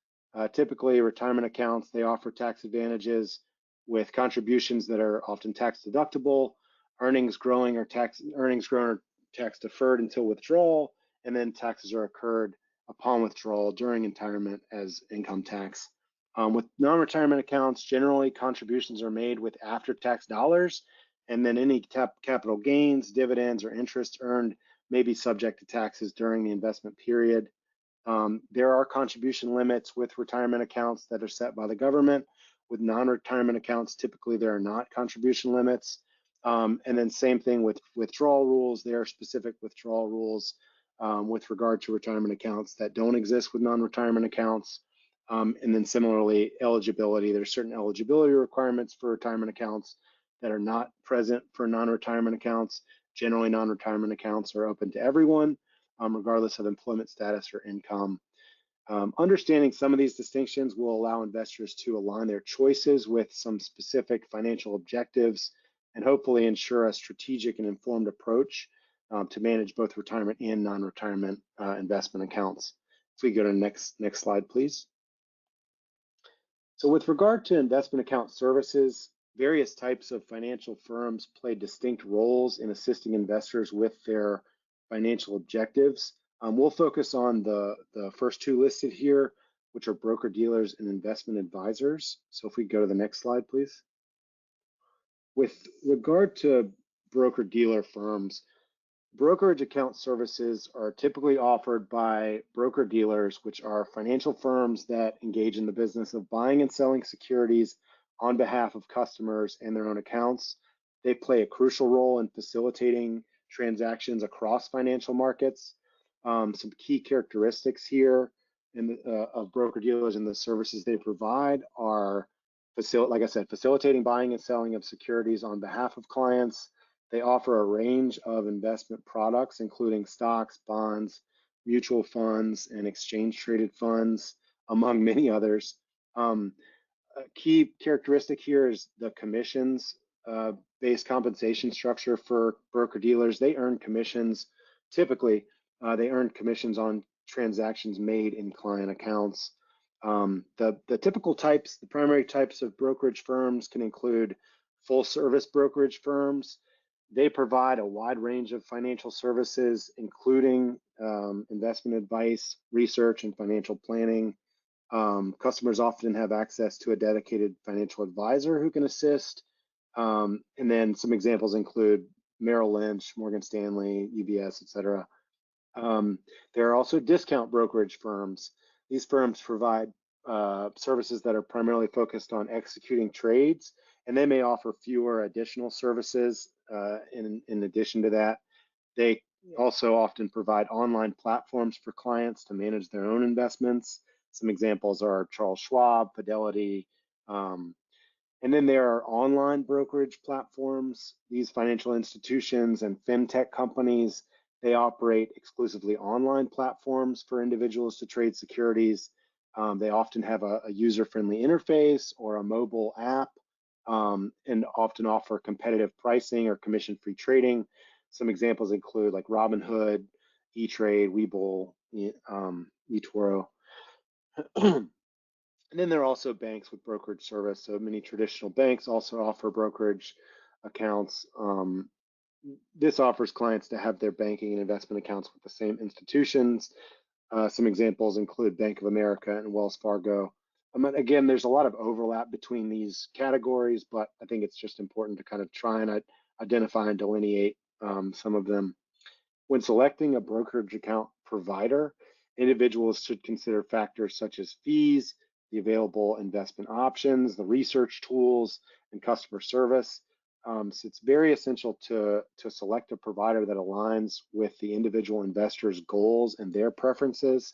typically retirement accounts, they offer tax advantages with contributions that are often tax deductible, earnings growing or tax deferred until withdrawal, and then taxes are incurred upon withdrawal during retirement as income tax. With non-retirement accounts, generally contributions are made with after-tax dollars, and then any capital gains, dividends, or interest earned may be subject to taxes during the investment period. There are contribution limits with retirement accounts that are set by the government. With non-retirement accounts, typically there are not contribution limits. And then same thing with withdrawal rules. There are specific withdrawal rules with regard to retirement accounts that don't exist with non-retirement accounts. And then similarly, eligibility. There's certain eligibility requirements for retirement accounts that are not present for non-retirement accounts. Generally, non-retirement accounts are open to everyone, regardless of employment status or income. Understanding some of these distinctions will allow investors to align their choices with some specific financial objectives and hopefully ensure a strategic and informed approach to manage both retirement and non-retirement investment accounts. If we go to the next slide, please. So with regard to investment account services, various types of financial firms play distinct roles in assisting investors with their financial objectives. We'll focus on the first two listed here, which are broker-dealers and investment advisors. So if we go to the next slide, please. With regard to broker-dealer firms, brokerage account services are typically offered by broker-dealers, which are financial firms that engage in the business of buying and selling securities on behalf of customers and their own accounts. They play a crucial role in facilitating transactions across financial markets. Some key characteristics here of broker-dealers and the services they provide are, like I said, facilitating buying and selling of securities on behalf of clients. They offer a range of investment products, including stocks, bonds, mutual funds, and exchange-traded funds, among many others. A key characteristic here is the commissions-based compensation structure for broker-dealers. They earn commissions, typically, they earn commissions on transactions made in client accounts. The typical types, the primary types of brokerage firms can include full-service brokerage firms. They provide a wide range of financial services, including investment advice, research, and financial planning. Customers often have access to a dedicated financial advisor who can assist. And then some examples include Merrill Lynch, Morgan Stanley, UBS, et cetera. There are also discount brokerage firms. These firms provide services that are primarily focused on executing trades, and they may offer fewer additional services in addition to that. They also often provide online platforms for clients to manage their own investments. Some examples are Charles Schwab, Fidelity, and then there are online brokerage platforms. These financial institutions and fintech companies, they operate exclusively online platforms for individuals to trade securities. They often have a user-friendly interface or a mobile app, and often offer competitive pricing or commission-free trading. Some examples include like Robinhood, E-Trade, Webull, eToro. And then there are also banks with brokerage service. So many traditional banks also offer brokerage accounts. This offers clients to have their banking and investment accounts with the same institutions. Some examples include Bank of America and Wells Fargo. Again, there's a lot of overlap between these categories, but I think it's just important to kind of try and identify and delineate some of them. When selecting a brokerage account provider, individuals should consider factors such as fees, the available investment options, the research tools, and customer service. So it's very essential to select a provider that aligns with the individual investor's goals and their preferences.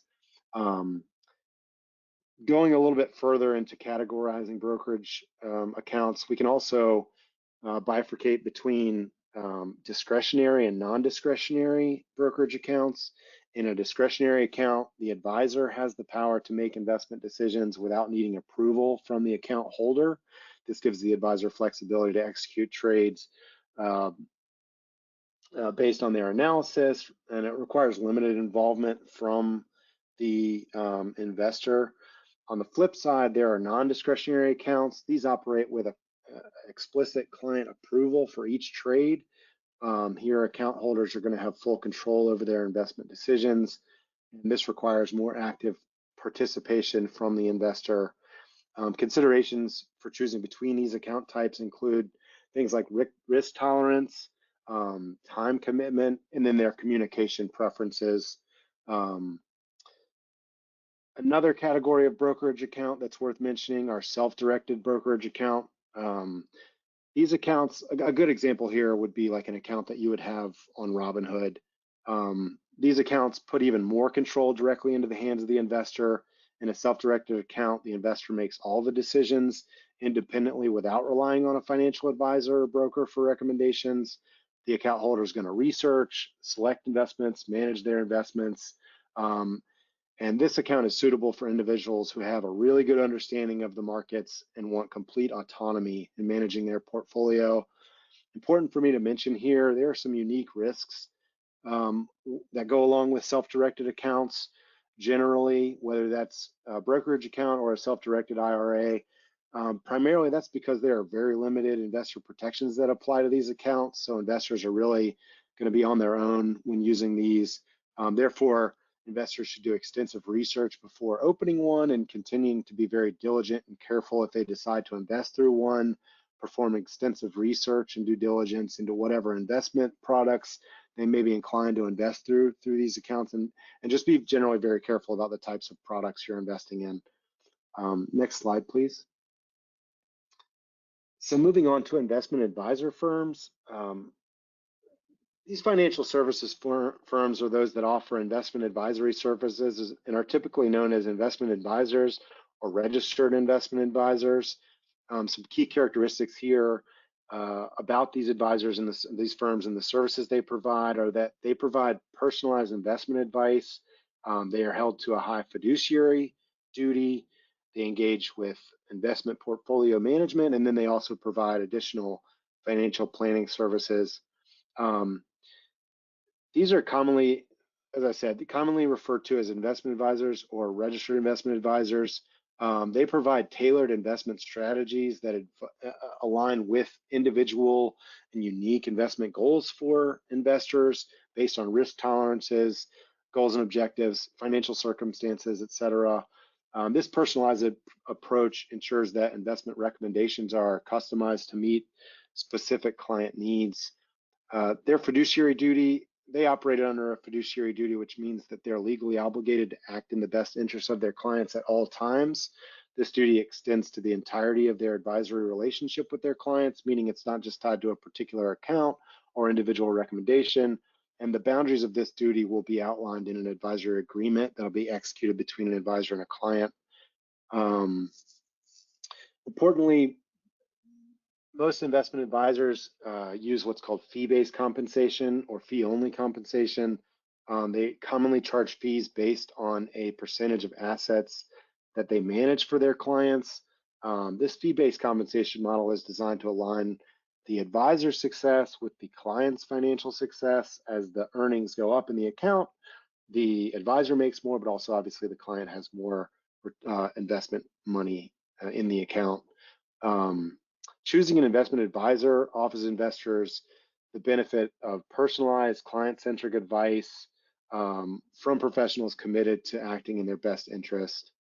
Going a little bit further into categorizing brokerage accounts, we can also bifurcate between discretionary and non-discretionary brokerage accounts. In a discretionary account, the advisor has the power to make investment decisions without needing approval from the account holder. This gives the advisor flexibility to execute trades based on their analysis, and it requires limited involvement from the investor. On the flip side, there are non-discretionary accounts. These operate with explicit client approval for each trade. Here, account holders are going to have full control over their investment decisions, and this requires more active participation from the investor. Considerations for choosing between these account types include things like risk tolerance, time commitment, and then their communication preferences. Another category of brokerage account that's worth mentioning are self-directed brokerage account. These accounts, a good example here would be like an account that you would have on Robinhood. These accounts put even more control directly into the hands of the investor. In a self-directed account, the investor makes all the decisions independently without relying on a financial advisor or broker for recommendations. The account holder is going to research, select investments, manage their investments. And this account is suitable for individuals who have a really good understanding of the markets and want complete autonomy in managing their portfolio. Important for me to mention here, there are some unique risks that go along with self-directed accounts. Generally, whether that's a brokerage account or a self-directed IRA, primarily that's because there are very limited investor protections that apply to these accounts. So investors are really going to be on their own when using these. Therefore, investors should do extensive research before opening one and continuing to be very diligent and careful if they decide to invest through one. Perform extensive research and due diligence into whatever investment products they may be inclined to invest through these accounts, and just be generally very careful about the types of products you're investing in. Next slide, please. So moving on to investment advisor firms. These financial services firms are those that offer investment advisory services and are typically known as investment advisors or registered investment advisors. Some key characteristics here about these advisors and these firms and the services they provide are that they provide personalized investment advice. They are held to a high fiduciary duty. They engage with investment portfolio management, and then they also provide additional financial planning services. These are commonly, as I said, commonly referred to as investment advisors or registered investment advisors. They provide tailored investment strategies that align with individual and unique investment goals for investors based on risk tolerances, goals and objectives, financial circumstances, etc. This personalized approach ensures that investment recommendations are customized to meet specific client needs. Their fiduciary duty, they operate under a fiduciary duty, which means that they're legally obligated to act in the best interest of their clients at all times. This duty extends to the entirety of their advisory relationship with their clients, meaning it's not just tied to a particular account or individual recommendation. And the boundaries of this duty will be outlined in an advisory agreement that'll be executed between an advisor and a client. Importantly, most investment advisors use what's called fee-based compensation or fee-only compensation. They commonly charge fees based on a percentage of assets that they manage for their clients. This fee-based compensation model is designed to align the advisor's success with the client's financial success. As the earnings go up in the account, the advisor makes more, but also obviously the client has more investment money in the account. Choosing an investment advisor offers investors the benefit of personalized, client-centric advice from professionals committed to acting in their best interest.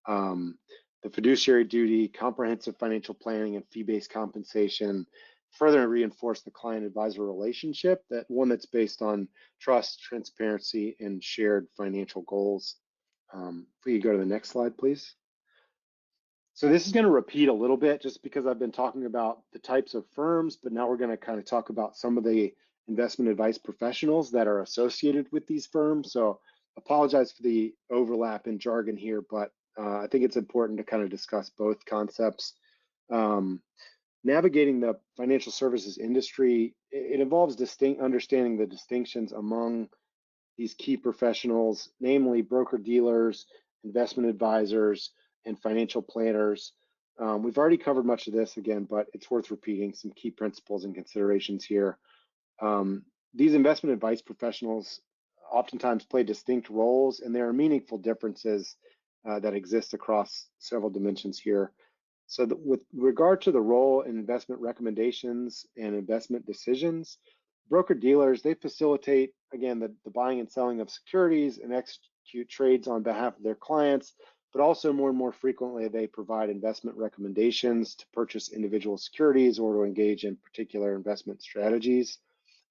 The fiduciary duty, comprehensive financial planning, and fee-based compensation further reinforce the client-advisor relationship, one that's based on trust, transparency, and shared financial goals. If we could go to the next slide, please. So this is going to repeat a little bit just because I've been talking about the types of firms, but now we're going to kind of talk about some of the investment advice professionals that are associated with these firms. So apologize for the overlap in jargon here, but I think it's important to kind of discuss both concepts. Navigating the financial services industry, it involves understanding the distinctions among these key professionals, namely broker-dealers, investment advisors, and financial planners. We've already covered much of this again, but it's worth repeating some key principles and considerations here. These investment advice professionals oftentimes play distinct roles, and there are meaningful differences that exist across several dimensions here. So with regard to the role in investment recommendations and investment decisions, broker-dealers, they facilitate, again, the buying and selling of securities and execute trades on behalf of their clients, but also more and more frequently, they provide investment recommendations to purchase individual securities or to engage in particular investment strategies.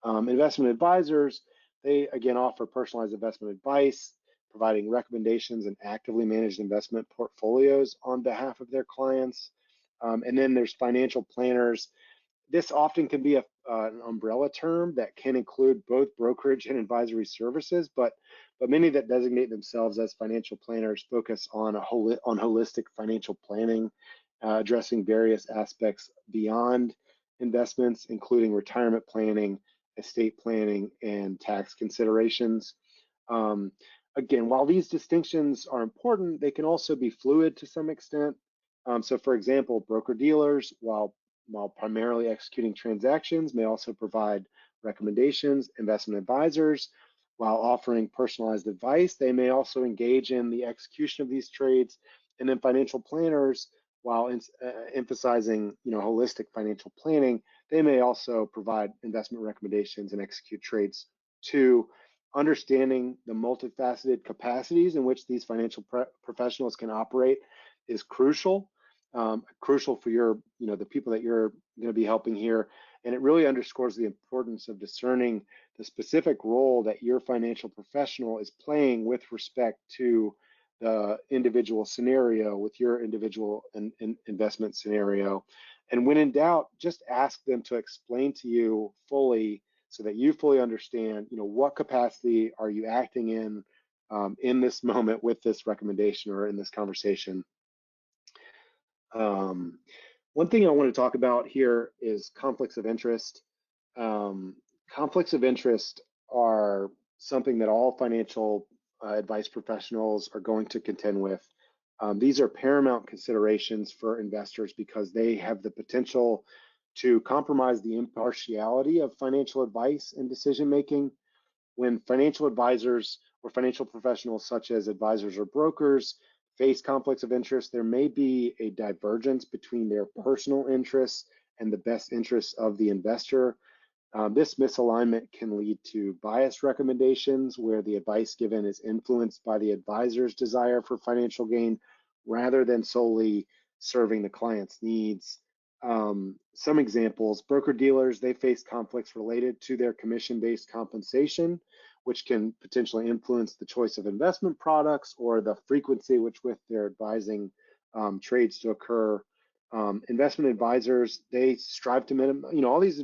Investment advisors, they again offer personalized investment advice, providing recommendations and actively managed investment portfolios on behalf of their clients. And then there's financial planners. This often can be an umbrella term that can include both brokerage and advisory services, but many that designate themselves as financial planners focus on holistic financial planning, addressing various aspects beyond investments, including retirement planning, estate planning, and tax considerations. Again, while these distinctions are important, they can also be fluid to some extent. So for example, broker-dealers, while primarily executing transactions, may also provide recommendations. Investment advisors, while offering personalized advice, they may also engage in the execution of these trades. And then financial planners, while emphasizing, holistic financial planning, they may also provide investment recommendations and execute trades too. Understanding the multifaceted capacities in which these financial professionals can operate is crucial. Crucial for the people that you're going to be helping here. And it really underscores the importance of discerning the specific role that your financial professional is playing with respect to the individual scenario, with your individual investment scenario. And when in doubt, just ask them to explain to you fully, so that you fully understand, what capacity are you acting in this moment with this recommendation or in this conversation. One thing I want to talk about here is conflicts of interest. Conflicts of interest are something that all financial advice professionals are going to contend with. These are paramount considerations for investors because they have the potential to compromise the impartiality of financial advice and decision making. When financial advisors or financial professionals such as advisors or brokers face conflicts of interest, there may be a divergence between their personal interests and the best interests of the investor. This misalignment can lead to biased recommendations where the advice given is influenced by the advisor's desire for financial gain rather than solely serving the client's needs. Some examples: broker-dealers, they face conflicts related to their commission-based compensation, which can potentially influence the choice of investment products or the frequency with which they're advising trades to occur. Investment advisors, they strive to minimize, all these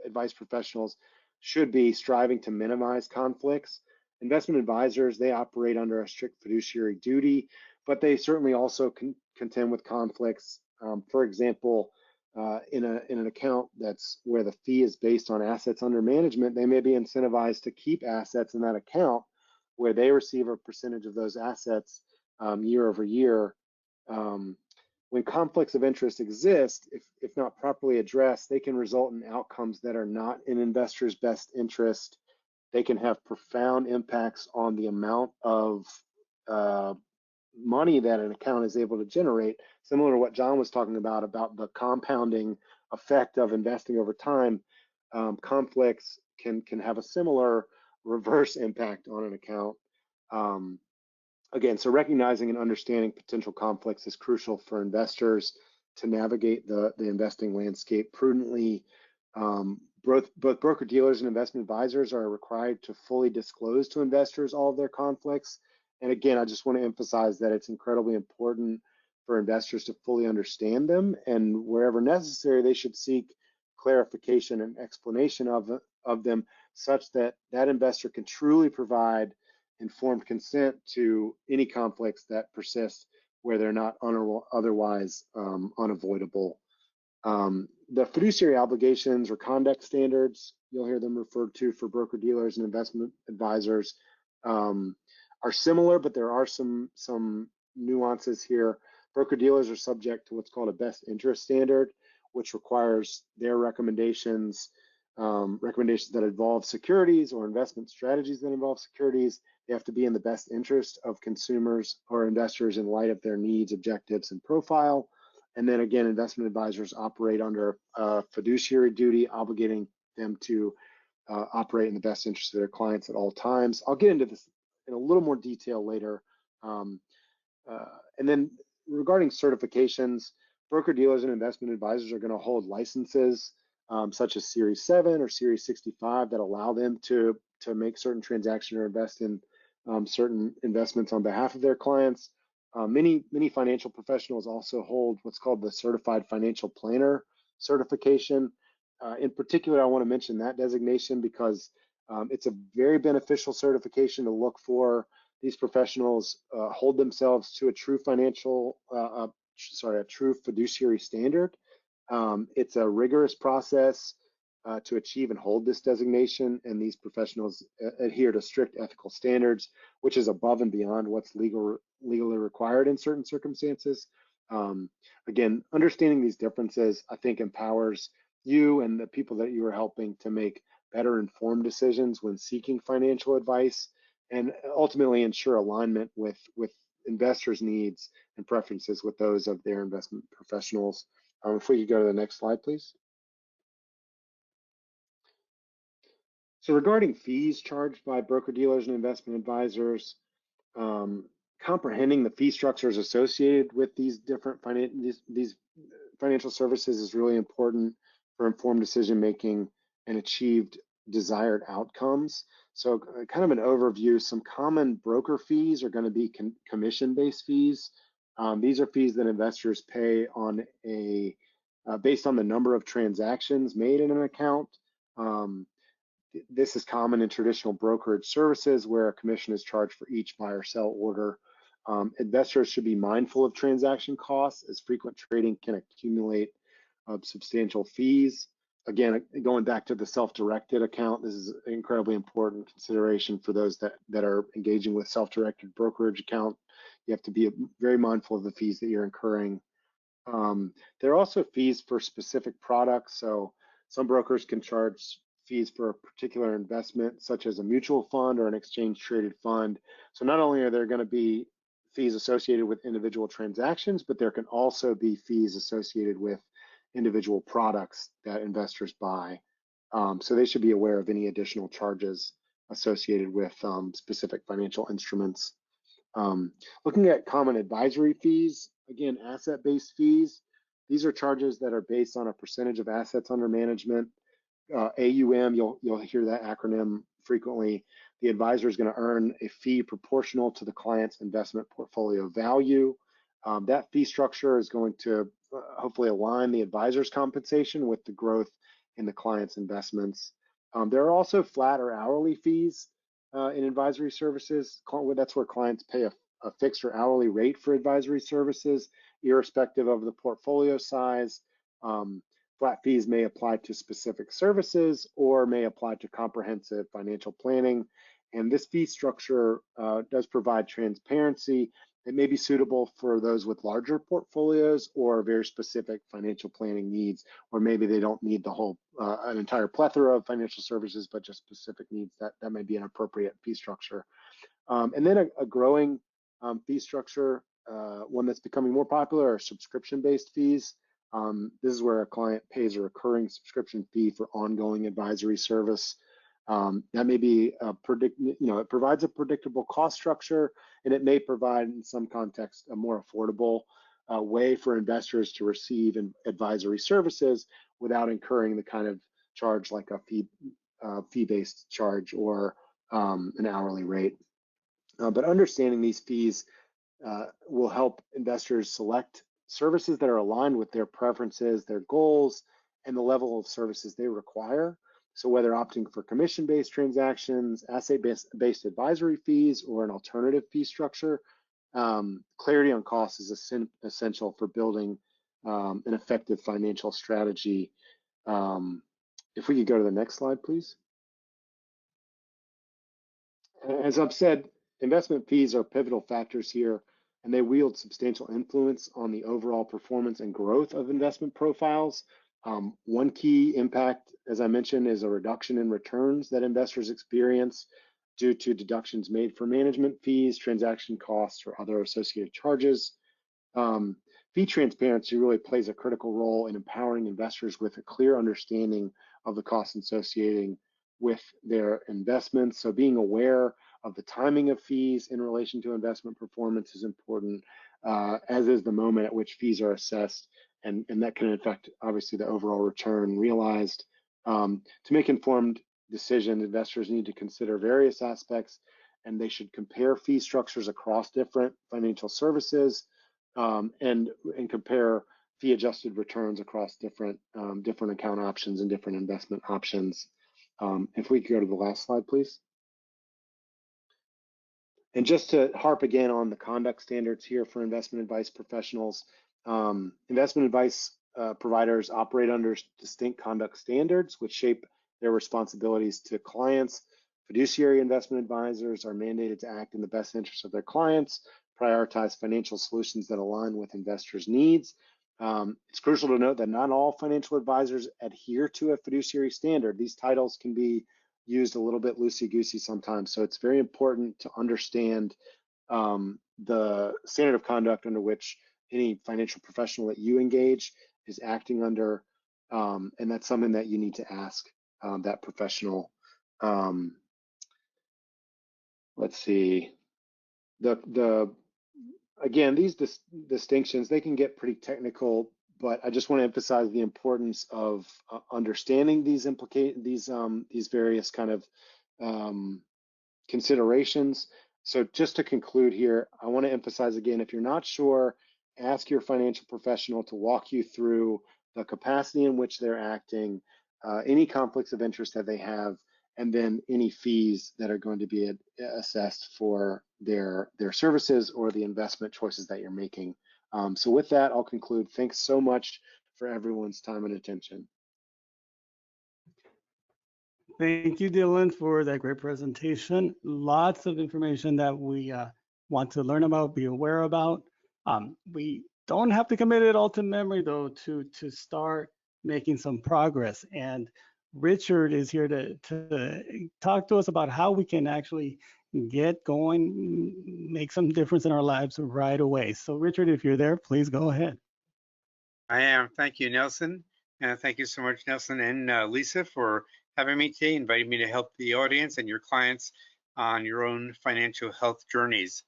advice professionals should be striving to minimize conflicts. Investment advisors, they operate under a strict fiduciary duty, but they certainly also contend with conflicts. For example, in an account that's where the fee is based on assets under management, they may be incentivized to keep assets in that account where they receive a percentage of those assets year over year. When conflicts of interest exist, if not properly addressed, they can result in outcomes that are not in investors' best interest. They can have profound impacts on the amount of money that an account is able to generate, similar to what John was talking about the compounding effect of investing over time. Conflicts can have a similar reverse impact on an account. Again, so recognizing and understanding potential conflicts is crucial for investors to navigate the investing landscape prudently. Both broker-dealers and investment advisors are required to fully disclose to investors all of their conflicts. And again, I just want to emphasize that it's incredibly important for investors to fully understand them, and wherever necessary, they should seek clarification and explanation of them such that that investor can truly provide informed consent to any conflicts that persist where they're not otherwise unavoidable. The fiduciary obligations or conduct standards, you'll hear them referred to for broker-dealers and investment advisors, are similar, but there are some nuances here. Broker-dealers are subject to what's called a best interest standard, which requires their recommendations that involve securities or investment strategies that involve securities. They have to be in the best interest of consumers or investors in light of their needs, objectives, and profile. And then again, investment advisors operate under a fiduciary duty, obligating them to operate in the best interest of their clients at all times. I'll get into this in a little more detail later. And then regarding certifications, broker-dealers and investment advisors are going to hold licenses such as Series 7 or Series 65 that allow them to make certain transactions or invest in certain investments on behalf of their clients. Many financial professionals also hold what's called the Certified Financial Planner certification. In particular, I want to mention that designation because it's a very beneficial certification to look for. These professionals hold themselves to a true true fiduciary standard. It's a rigorous process to achieve and hold this designation, and these professionals adhere to strict ethical standards, which is above and beyond what's legally required in certain circumstances. Again, understanding these differences, I think, empowers you and the people that you are helping to make better informed decisions when seeking financial advice, and ultimately ensure alignment with investors' needs and preferences with those of their investment professionals. If we could go to the next slide, please. So regarding fees charged by broker-dealers and investment advisors, comprehending the fee structures associated with these different financial services is really important for informed decision-making and achieved desired outcomes. So kind of an overview, some common broker fees are going to be commission-based fees. These are fees that investors pay on based on the number of transactions made in an account. This is common in traditional brokerage services where a commission is charged for each buy or sell order. Investors should be mindful of transaction costs as frequent trading can accumulate substantial fees. Again, going back to the self-directed account, this is an incredibly important consideration for those that are engaging with self-directed brokerage account. You have to be very mindful of the fees that you're incurring. There are also fees for specific products. So some brokers can charge fees for a particular investment, such as a mutual fund or an exchange traded fund. So not only are there going to be fees associated with individual transactions, but there can also be fees associated with individual products that investors buy. So they should be aware of any additional charges associated with specific financial instruments. Looking at common advisory fees, again, asset-based fees. These are charges that are based on a percentage of assets under management. AUM, you'll hear that acronym frequently. The advisor is going to earn a fee proportional to the client's investment portfolio value. That fee structure is going to hopefully align the advisor's compensation with the growth in the client's investments. There are also flat or hourly fees in advisory services. That's where clients pay a fixed or hourly rate for advisory services, irrespective of the portfolio size. Flat fees may apply to specific services or may apply to comprehensive financial planning. And this fee structure does provide transparency. It may be suitable for those with larger portfolios or very specific financial planning needs, or maybe they don't need the whole, an entire plethora of financial services, but just specific needs. That may be an appropriate fee structure. And then a growing fee structure, one that's becoming more popular, are subscription-based fees. This is where a client pays a recurring subscription fee for ongoing advisory service. That may be it provides a predictable cost structure, and it may provide, in some context, a more affordable way for investors to receive advisory services without incurring the kind of charge like a fee-based charge or an hourly rate. But understanding these fees will help investors select services that are aligned with their preferences, their goals, and the level of services they require. So whether opting for commission-based transactions, asset-based advisory fees, or an alternative fee structure, clarity on costs is essential for building an effective financial strategy. If we could go to the next slide, please. As I've said, investment fees are pivotal factors here, and they wield substantial influence on the overall performance and growth of investment profiles. One key impact, as I mentioned, is a reduction in returns that investors experience due to deductions made for management fees, transaction costs, or other associated charges. Fee transparency really plays a critical role in empowering investors with a clear understanding of the costs associated with their investments. So being aware of the timing of fees in relation to investment performance is important, as is the moment at which fees are assessed, and that can affect, obviously, the overall return realized. To make informed decisions, investors need to consider various aspects, and they should compare fee structures across different financial services and compare fee-adjusted returns across different account options and different investment options. If we could go to the last slide, please. And just to harp again on the conduct standards here for investment advice professionals, investment advice providers operate under distinct conduct standards, which shape their responsibilities to clients. Fiduciary investment advisors are mandated to act in the best interest of their clients, prioritize financial solutions that align with investors' needs. It's crucial to note that not all financial advisors adhere to a fiduciary standard. These titles can be used a little bit loosey-goosey sometimes, so it's very important to understand the standard of conduct under which any financial professional that you engage is acting under, and that's something that you need to ask that professional. Let's see, again, these distinctions, they can get pretty technical, but I just want to emphasize the importance of understanding these various kind of considerations. So just to conclude here, I want to emphasize again, if you're not sure, ask your financial professional to walk you through the capacity in which they're acting, any conflicts of interest that they have, and then any fees that are going to be assessed for their services or the investment choices that you're making. So with that, I'll conclude. Thanks so much for everyone's time and attention. Thank you, Dylan, for that great presentation. Lots of information that we want to learn about, be aware about. We don't have to commit it all to memory, though, to start making some progress. And Richard is here to talk to us about how we can actually get going, make some difference in our lives right away. So Richard, if you're there, please go ahead. I am. Thank you, Nelson. And thank you so much, Nelson and Lisa, for having me today, inviting me to help the audience and your clients on your own financial health journeys.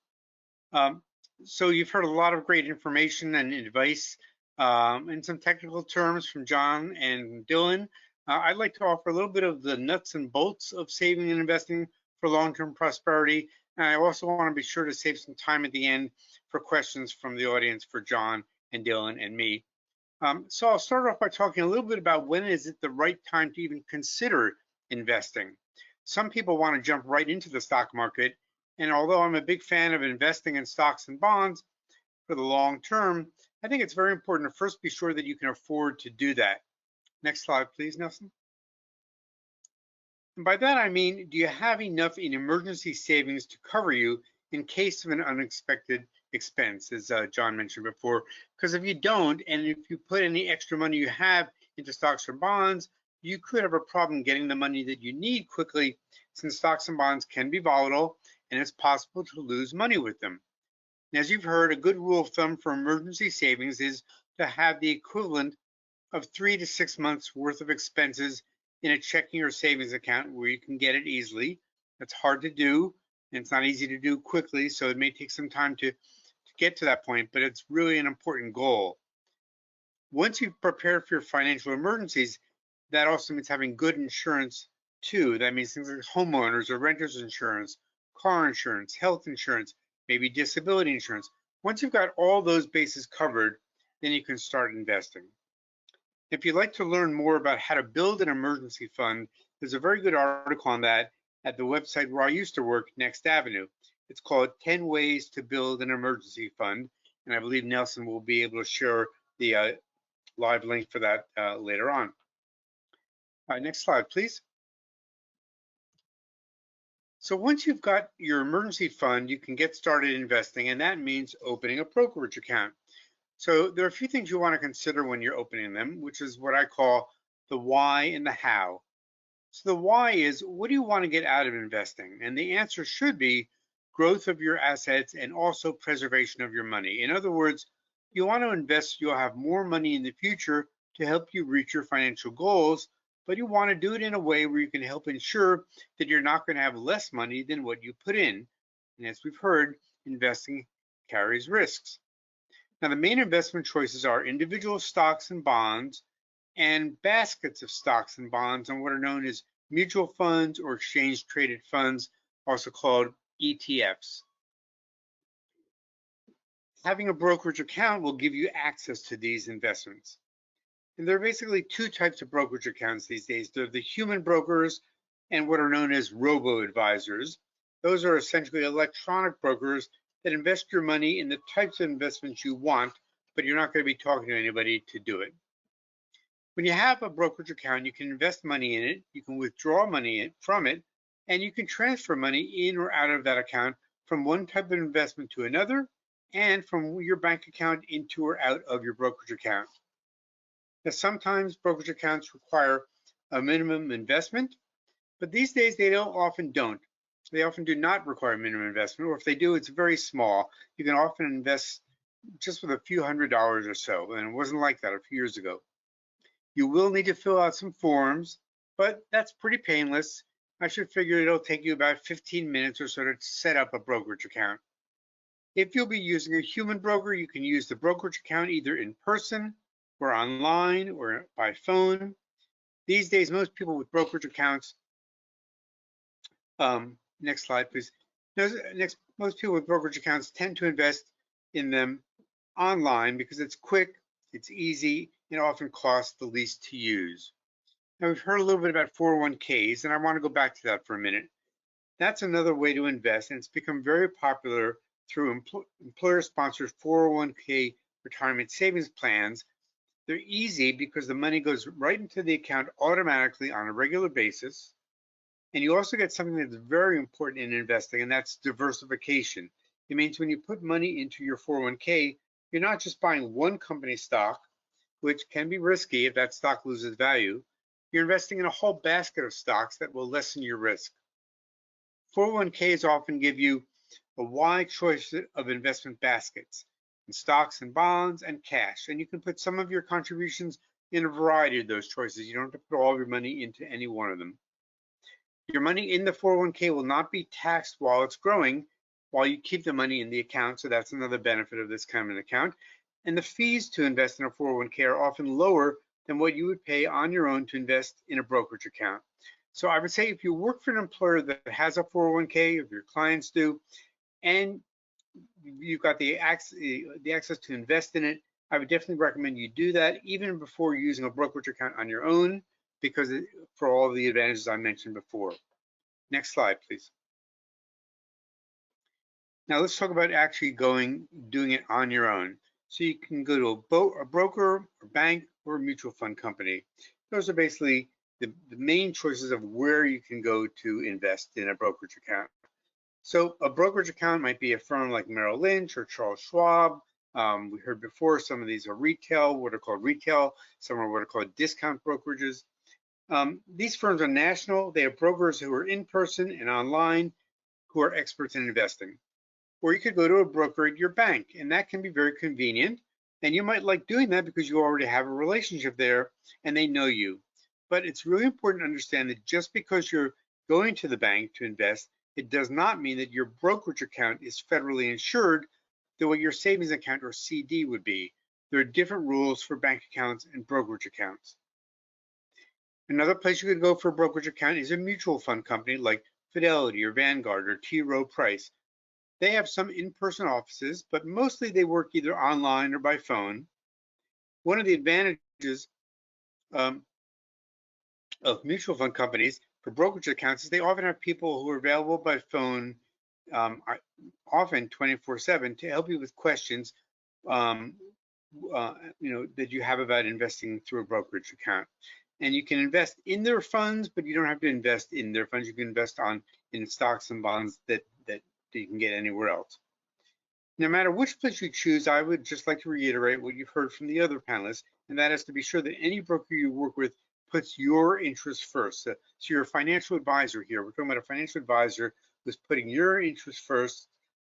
So you've heard a lot of great information and advice and some technical terms from John and Dylan. I'd like to offer a little bit of the nuts and bolts of saving and investing for long-term prosperity. And I also want to be sure to save some time at the end for questions from the audience for John and Dylan and me. So I'll start off by talking a little bit about when is it the right time to even consider investing. Some people want to jump right into the stock market, and although I'm a big fan of investing in stocks and bonds for the long term, I think it's very important to first be sure that you can afford to do that. Next slide, please, Nelson. And by that I mean, do you have enough in emergency savings to cover you in case of an unexpected expense, as John mentioned before? Because if you don't, and if you put any extra money you have into stocks or bonds, you could have a problem getting the money that you need quickly, since stocks and bonds can be volatile and it's possible to lose money with them. And as you've heard, a good rule of thumb for emergency savings is to have the equivalent of 3 to 6 months worth of expenses in a checking or savings account where you can get it easily. That's hard to do, and it's not easy to do quickly, so it may take some time to get to that point, but it's really an important goal. Once you've prepared for your financial emergencies, that also means having good insurance too. That means things like homeowners or renters insurance, car insurance, health insurance, maybe disability insurance. Once you've got all those bases covered, then you can start investing. If you'd like to learn more about how to build an emergency fund, there's a very good article on that at the website where I used to work, Next Avenue. It's called 10 Ways to Build an Emergency Fund, and I believe Nelson will be able to share the live link for that later on. All right, next slide, please. So once you've got your emergency fund, you can get started investing, and that means opening a brokerage account. So there are a few things you want to consider when you're opening them, which is what I call the why and the how. So the why is, what do you want to get out of investing? And the answer should be growth of your assets and also preservation of your money. In other words, you want to invest so you'll have more money in the future to help you reach your financial goals, but you want to do it in a way where you can help ensure that you're not going to have less money than what you put in. And as we've heard, investing carries risks. Now, the main investment choices are individual stocks and bonds and baskets of stocks and bonds on what are known as mutual funds or exchange traded funds, also called ETFs. Having a brokerage account will give you access to these investments. And there are basically two types of brokerage accounts these days. They're the human brokers and what are known as robo-advisors. Those are essentially electronic brokers that invest your money in the types of investments you want, but you're not going to be talking to anybody to do it. When you have a brokerage account, you can invest money in it, you can withdraw money from it, and you can transfer money in or out of that account from one type of investment to another, and from your bank account into or out of your brokerage account. Now, sometimes brokerage accounts require a minimum investment, but these days they often don't. they often do not require minimum investment, or if they do, it's very small. You can often invest just with a few $100s or so, and it wasn't like that a few years ago. You will need to fill out some forms, but that's pretty painless. I should figure it'll take you about 15 minutes or so to set up a brokerage account. If you'll be using a human broker, you can use the brokerage account either in person or online or by phone. These days, most people with brokerage accounts, next slide, please. Most people with brokerage accounts tend to invest in them online because it's quick, it's easy, and often costs the least to use. Now, we've heard a little bit about 401ks, and I want to go back to that for a minute. That's another way to invest, and it's become very popular through employer-sponsored 401k retirement savings plans. They're easy because the money goes right into the account automatically on a regular basis. And you also get something that's very important in investing, and that's diversification. It means when you put money into your 401k, you're not just buying one company stock, which can be risky if that stock loses value. You're investing in a whole basket of stocks that will lessen your risk. 401ks often give you a wide choice of investment baskets in stocks and bonds and cash, and you can put some of your contributions in a variety of those choices. You don't have to put all of your money into any one of them. Your money in the 401k will not be taxed while it's growing, while you keep the money in the account, so that's another benefit of this kind of an account. And the fees to invest in a 401k are often lower than what you would pay on your own to invest in a brokerage account. So I would say if you work for an employer that has a 401k, if your clients do, and you've got the access to invest in it, I would definitely recommend you do that even before using a brokerage account on your own, because for all of the advantages I mentioned before. Next slide, please. Now let's talk about actually doing it on your own. So you can go to a broker, a bank, or a mutual fund company. Those are basically the main choices of where you can go to invest in a brokerage account. So a brokerage account might be a firm like Merrill Lynch or Charles Schwab. We heard before some of these are retail, what are called retail, some are what are called discount brokerages. These firms are national. They have brokers who are in person and online who are experts in investing. Or you could go to a broker at your bank, and that can be very convenient. And you might like doing that because you already have a relationship there and they know you. But it's really important to understand that just because you're going to the bank to invest, it does not mean that your brokerage account is federally insured the way your savings account or CD would be. There are different rules for bank accounts and brokerage accounts. Another place you could go for a brokerage account is a mutual fund company like Fidelity or Vanguard or T. Rowe Price. They have some in-person offices, but mostly they work either online or by phone. One of the advantages of mutual fund companies for brokerage accounts is they often have people who are available by phone, often 24/7, to help you with questions that you have about investing through a brokerage account. And you can invest in their funds, but you don't have to invest in their funds. You can invest in stocks and bonds that you can get anywhere else. No matter which place you choose, I would just like to reiterate what you've heard from the other panelists, and that is to be sure that any broker you work with puts your interests first. So you're a financial advisor here. We're talking about a financial advisor who's putting your interests first.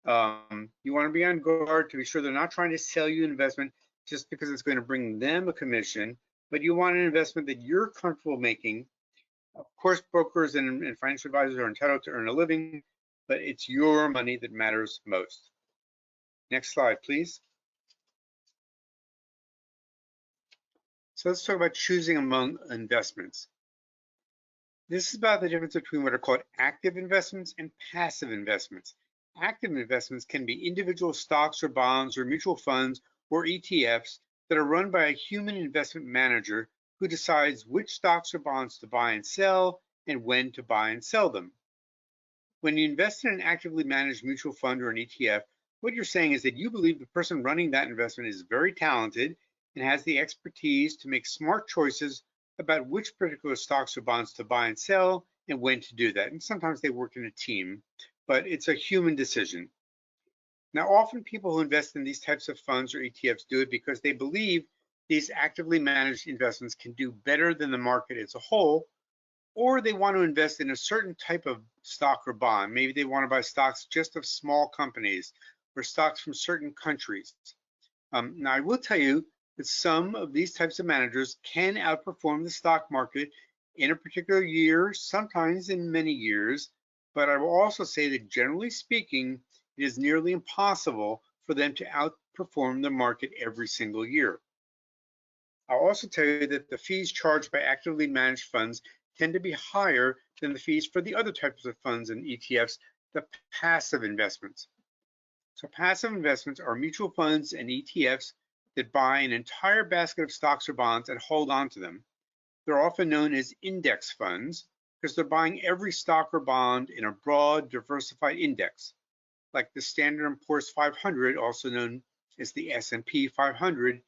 You want to be on guard to be sure they're not trying to sell you an investment just because it's going to bring them a commission, but you want an investment that you're comfortable making. Of course, brokers and financial advisors are entitled to earn a living, but it's your money that matters most. Next slide, please. So let's talk about choosing among investments. This is about the difference between what are called active investments and passive investments. Active investments can be individual stocks or bonds or mutual funds or ETFs that are run by a human investment manager who decides which stocks or bonds to buy and sell and when to buy and sell them. When you invest in an actively managed mutual fund or an ETF, what you're saying is that you believe the person running that investment is very talented and has the expertise to make smart choices about which particular stocks or bonds to buy and sell and when to do that. And sometimes they work in a team, but it's a human decision. Now, often people who invest in these types of funds or ETFs do it because they believe these actively managed investments can do better than the market as a whole, or they want to invest in a certain type of stock or bond. Maybe they want to buy stocks just of small companies or stocks from certain countries. Now, I will tell you that some of these types of managers can outperform the stock market in a particular year, sometimes in many years, but I will also say that generally speaking, it is nearly impossible for them to outperform the market every single year. I'll also tell you that the fees charged by actively managed funds tend to be higher than the fees for the other types of funds and ETFs, the passive investments. So passive investments are mutual funds and ETFs that buy an entire basket of stocks or bonds and hold on to them. They're often known as index funds because they're buying every stock or bond in a broad, diversified index, like the Standard & Poor's 500, also known as the S&P 500.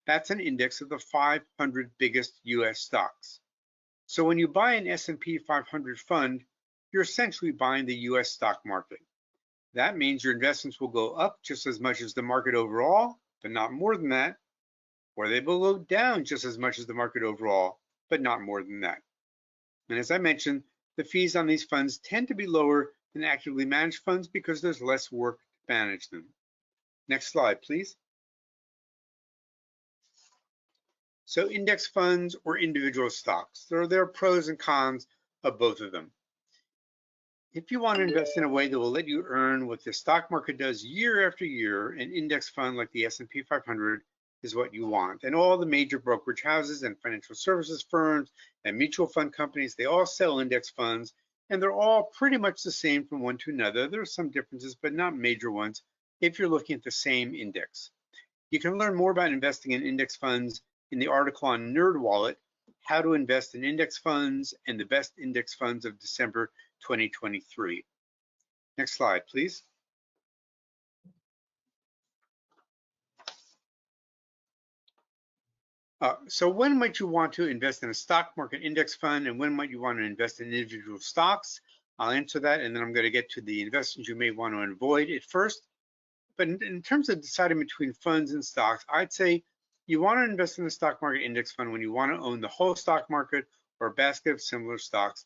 That's an index of the 500 biggest US stocks. So when you buy an S&P 500 fund, you're essentially buying the US stock market. That means your investments will go up just as much as the market overall, but not more than that, or they will go down just as much as the market overall, but not more than that. And as I mentioned, the fees on these funds tend to be lower than actively managed funds because there's less work to manage them. Next slide, please. So index funds or individual stocks, there are pros and cons of both of them. If you want to invest in a way that will let you earn what the stock market does year after year, an index fund like the S&P 500 is what you want. And all the major brokerage houses and financial services firms and mutual fund companies, they all sell index funds, and they're all pretty much the same from one to another. There are some differences, but not major ones if you're looking at the same index. You can learn more about investing in index funds in the article on NerdWallet, How to Invest in Index Funds and the Best Index Funds of December 2023. Next slide, please. So when might you want to invest in a stock market index fund, and when might you want to invest in individual stocks? I'll answer that, and then I'm going to get to the investments you may want to avoid at first. But in terms of deciding between funds and stocks, I'd say you want to invest in the stock market index fund when you want to own the whole stock market or a basket of similar stocks.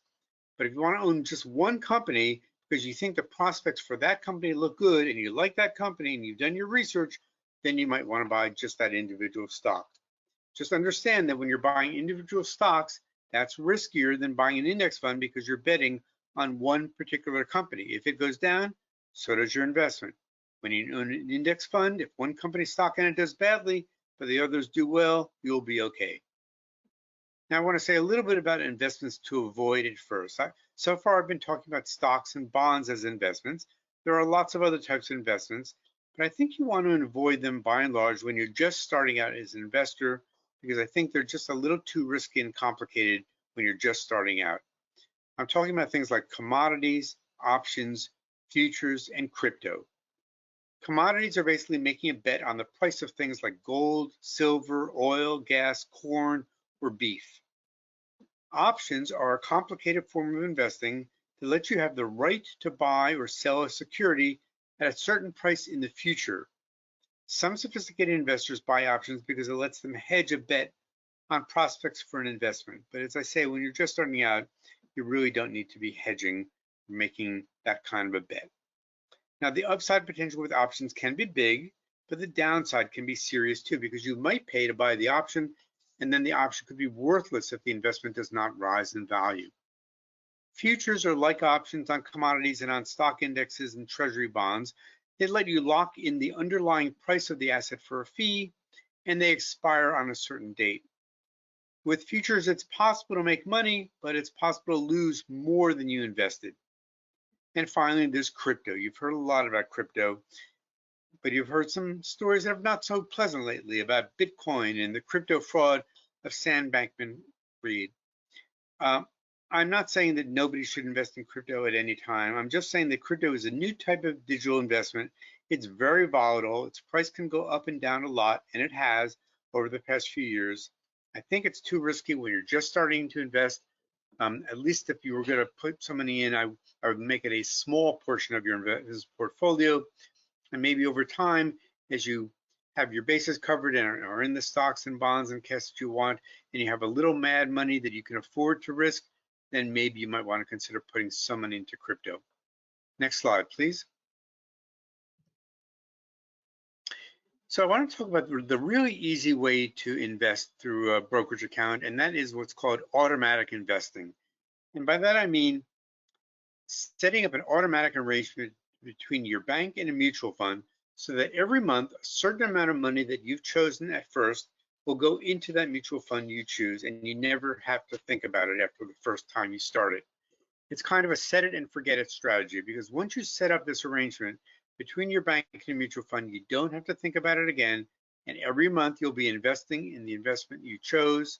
But if you want to own just one company because you think the prospects for that company look good and you like that company and you've done your research, then you might want to buy just that individual stock. Just understand that when you're buying individual stocks, that's riskier than buying an index fund because you're betting on one particular company. If it goes down, so does your investment. When you own an index fund, if one company's stock in it does badly, but the others do well, you'll be okay. Now I want to say a little bit about investments to avoid at first. So far I've been talking about stocks and bonds as investments. There are lots of other types of investments, but I think you want to avoid them by and large when you're just starting out as an investor, because I think they're just a little too risky and complicated when you're just starting out. I'm talking about things like commodities, options, futures, and crypto. Commodities are basically making a bet on the price of things like gold, silver, oil, gas, corn, or beef. Options are a complicated form of investing that lets you have the right to buy or sell a security at a certain price in the future. Some sophisticated investors buy options because it lets them hedge a bet on prospects for an investment. But as I say, when you're just starting out, you really don't need to be hedging or making that kind of a bet. Now, the upside potential with options can be big, but the downside can be serious too, because you might pay to buy the option, and then the option could be worthless if the investment does not rise in value. Futures are like options on commodities and on stock indexes and treasury bonds. They let you lock in the underlying price of the asset for a fee, and they expire on a certain date. With futures, it's possible to make money, but it's possible to lose more than you invested. And finally, there's crypto. You've heard a lot about crypto, but you've heard some stories that are not so pleasant lately about Bitcoin and the crypto fraud of Sam Bankman-Fried. I'm not saying that nobody should invest in crypto at any time. I'm just saying that crypto is a new type of digital investment. It's very volatile. Its price can go up and down a lot, and it has over the past few years. I think it's too risky when you're just starting to invest. At least if you were going to put some money in, I would make it a small portion of your investment portfolio. And maybe over time, as you have your bases covered and are in the stocks and bonds and cash that you want, and you have a little mad money that you can afford to risk, then maybe you might want to consider putting some money into crypto. Next slide, please. So I want to talk about the really easy way to invest through a brokerage account, and that is what's called automatic investing. And by that I mean setting up an automatic arrangement between your bank and a mutual fund so that every month a certain amount of money that you've chosen at first will go into that mutual fund you choose, and you never have to think about it after the first time you start it. It's kind of a set it and forget it strategy, because once you set up this arrangement between your bank and your mutual fund, you don't have to think about it again, and every month you'll be investing in the investment you chose.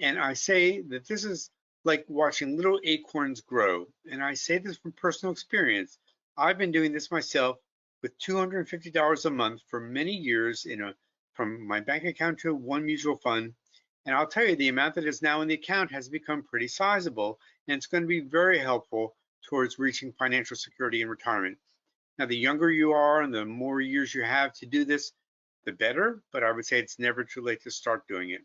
And I say that this is like watching little acorns grow, and I say this from personal experience. I've been doing this myself with $250 a month for many years from my bank account to one mutual fund. And I'll tell you, the amount that is now in the account has become pretty sizable, and it's going to be very helpful towards reaching financial security in retirement. Now, the younger you are and the more years you have to do this, the better, but I would say it's never too late to start doing it.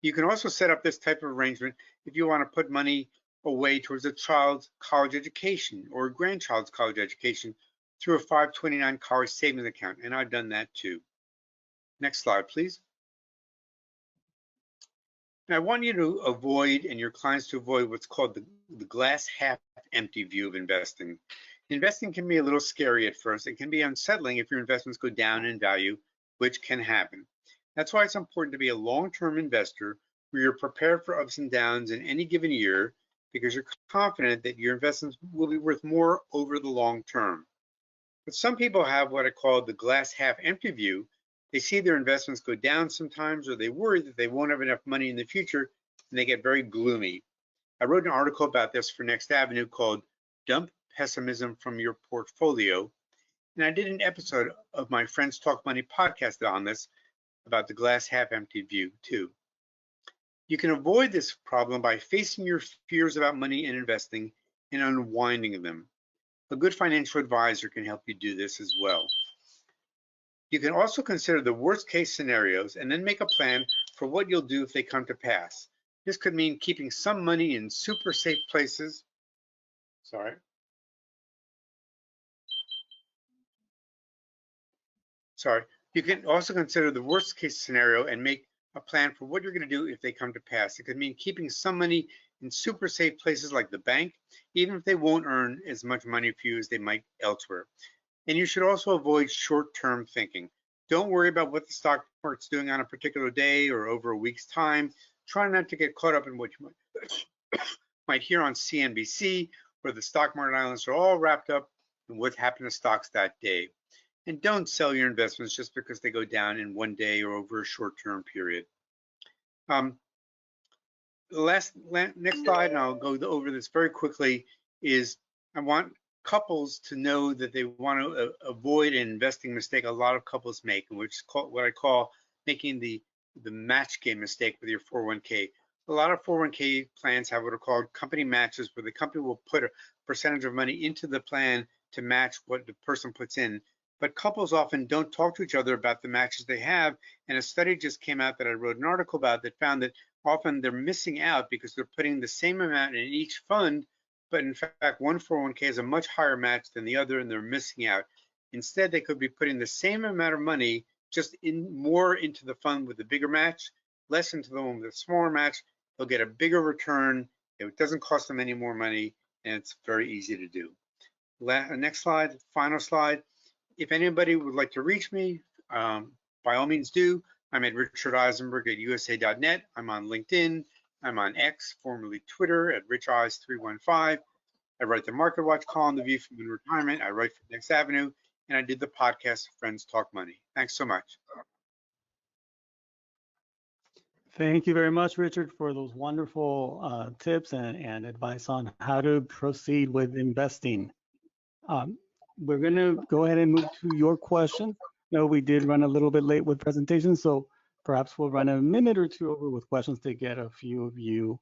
You can also set up this type of arrangement if you want to put money away towards a child's college education or a grandchild's college education through a 529 college savings account, and I've done that too. Next slide, please. Now, I want you to avoid, and your clients to avoid, what's called the glass half empty view of investing. Investing can be a little scary at first. It can be unsettling if your investments go down in value, which can happen. That's why it's important to be a long-term investor where you're prepared for ups and downs in any given year, because you're confident that your investments will be worth more over the long term. But some people have what I call the glass half empty view. They see their investments go down sometimes, or they worry that they won't have enough money in the future, and they get very gloomy. I wrote an article about this for Next Avenue called Dump Pessimism from Your Portfolio, and I did an episode of my Friends Talk Money podcast on this, about the glass half empty view too. You can avoid this problem by facing your fears about money and investing and unwinding them. A good financial advisor can help you do this as well. You can also consider the worst case scenarios and then make a plan for what you'll do if they come to pass. This could mean keeping some money in super safe places. You can also consider the worst case scenario and make a plan for what you're going to do if they come to pass. It could mean keeping some money in super safe places like the bank, even if they won't earn as much money for you as they might elsewhere. And you should also avoid short-term thinking. Don't worry about what the stock market's doing on a particular day or over a week's time. Try not to get caught up in what you might hear on CNBC, where the stock market analysts are all wrapped up in what happened to stocks that day. And don't sell your investments just because they go down in one day or over a short-term period. Next slide, and I'll go over this very quickly, is I want couples to know that they want to avoid an investing mistake a lot of couples make, which is what I call making the match game mistake with your 401k. A lot of 401k plans have what are called company matches, where the company will put a percentage of money into the plan to match what the person puts in. But couples often don't talk to each other about the matches they have, and a study just came out that I wrote an article about that found that often they're missing out because they're putting the same amount in each fund, but in fact one 401k has a much higher match than the other, and they're missing out. Instead, they could be putting the same amount of money, just more into the fund with a bigger match, less into the one with a smaller match. They'll get a bigger return. It doesn't cost them any more money, and it's very easy to do. Next slide, final slide. If anybody would like to reach me, by all means do. I'm at richardeisenberg@usa.net. I'm on LinkedIn. I'm on X, formerly Twitter, at richeyes315. I write the Market Watch column, The View from Retirement. I write for Next Avenue, and I did the podcast Friends Talk Money. Thanks so much. Thank you very much, Richard, for those wonderful tips and advice on how to proceed with investing. We're going to go ahead and move to your questions. No, we did run a little bit late with presentations, so perhaps we'll run a minute or two over with questions to get a few of your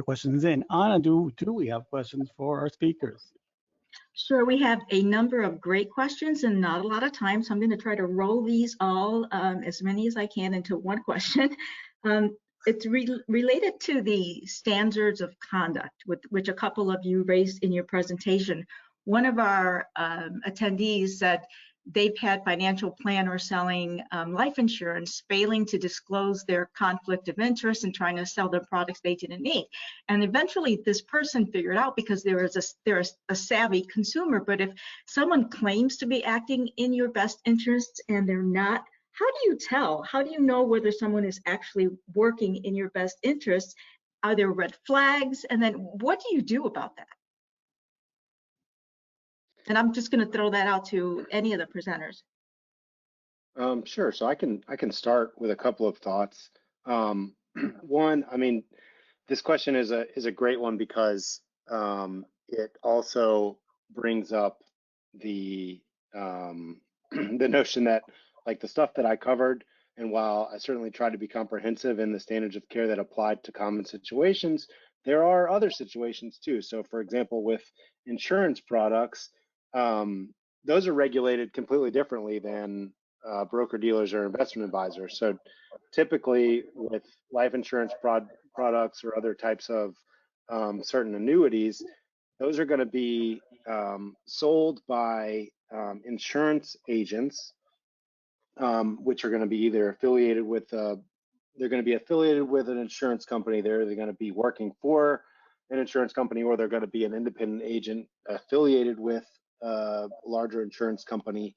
questions in. Anna, do we have questions for our speakers? Sure, we have a number of great questions and not a lot of time, so I'm going to try to roll these all, as many as I can, into one question. it's related to the standards of conduct, which a couple of you raised in your presentation. One of our attendees said they've had financial planners selling life insurance failing to disclose their conflict of interest and trying to sell them products they didn't need. And eventually this person figured out, because they're a savvy consumer, but if someone claims to be acting in your best interests and they're not, how do you tell? How do you know whether someone is actually working in your best interests? Are there red flags? And then what do you do about that? And I'm just going to throw that out to any of the presenters. Sure. So I can start with a couple of thoughts. One, I mean, this question is a great one because it also brings up the the notion that, like, the stuff that I covered, and while I certainly tried to be comprehensive in the standards of care that applied to common situations, there are other situations too. So, for example, with insurance products, those are regulated completely differently than broker dealers or investment advisors. So typically with life insurance products or other types of certain annuities, those are going to be sold by insurance agents, which are going to be either affiliated with they're going to be affiliated with an insurance company. They're going to be working for an insurance company, or they're going to be an independent agent affiliated with a larger insurance company.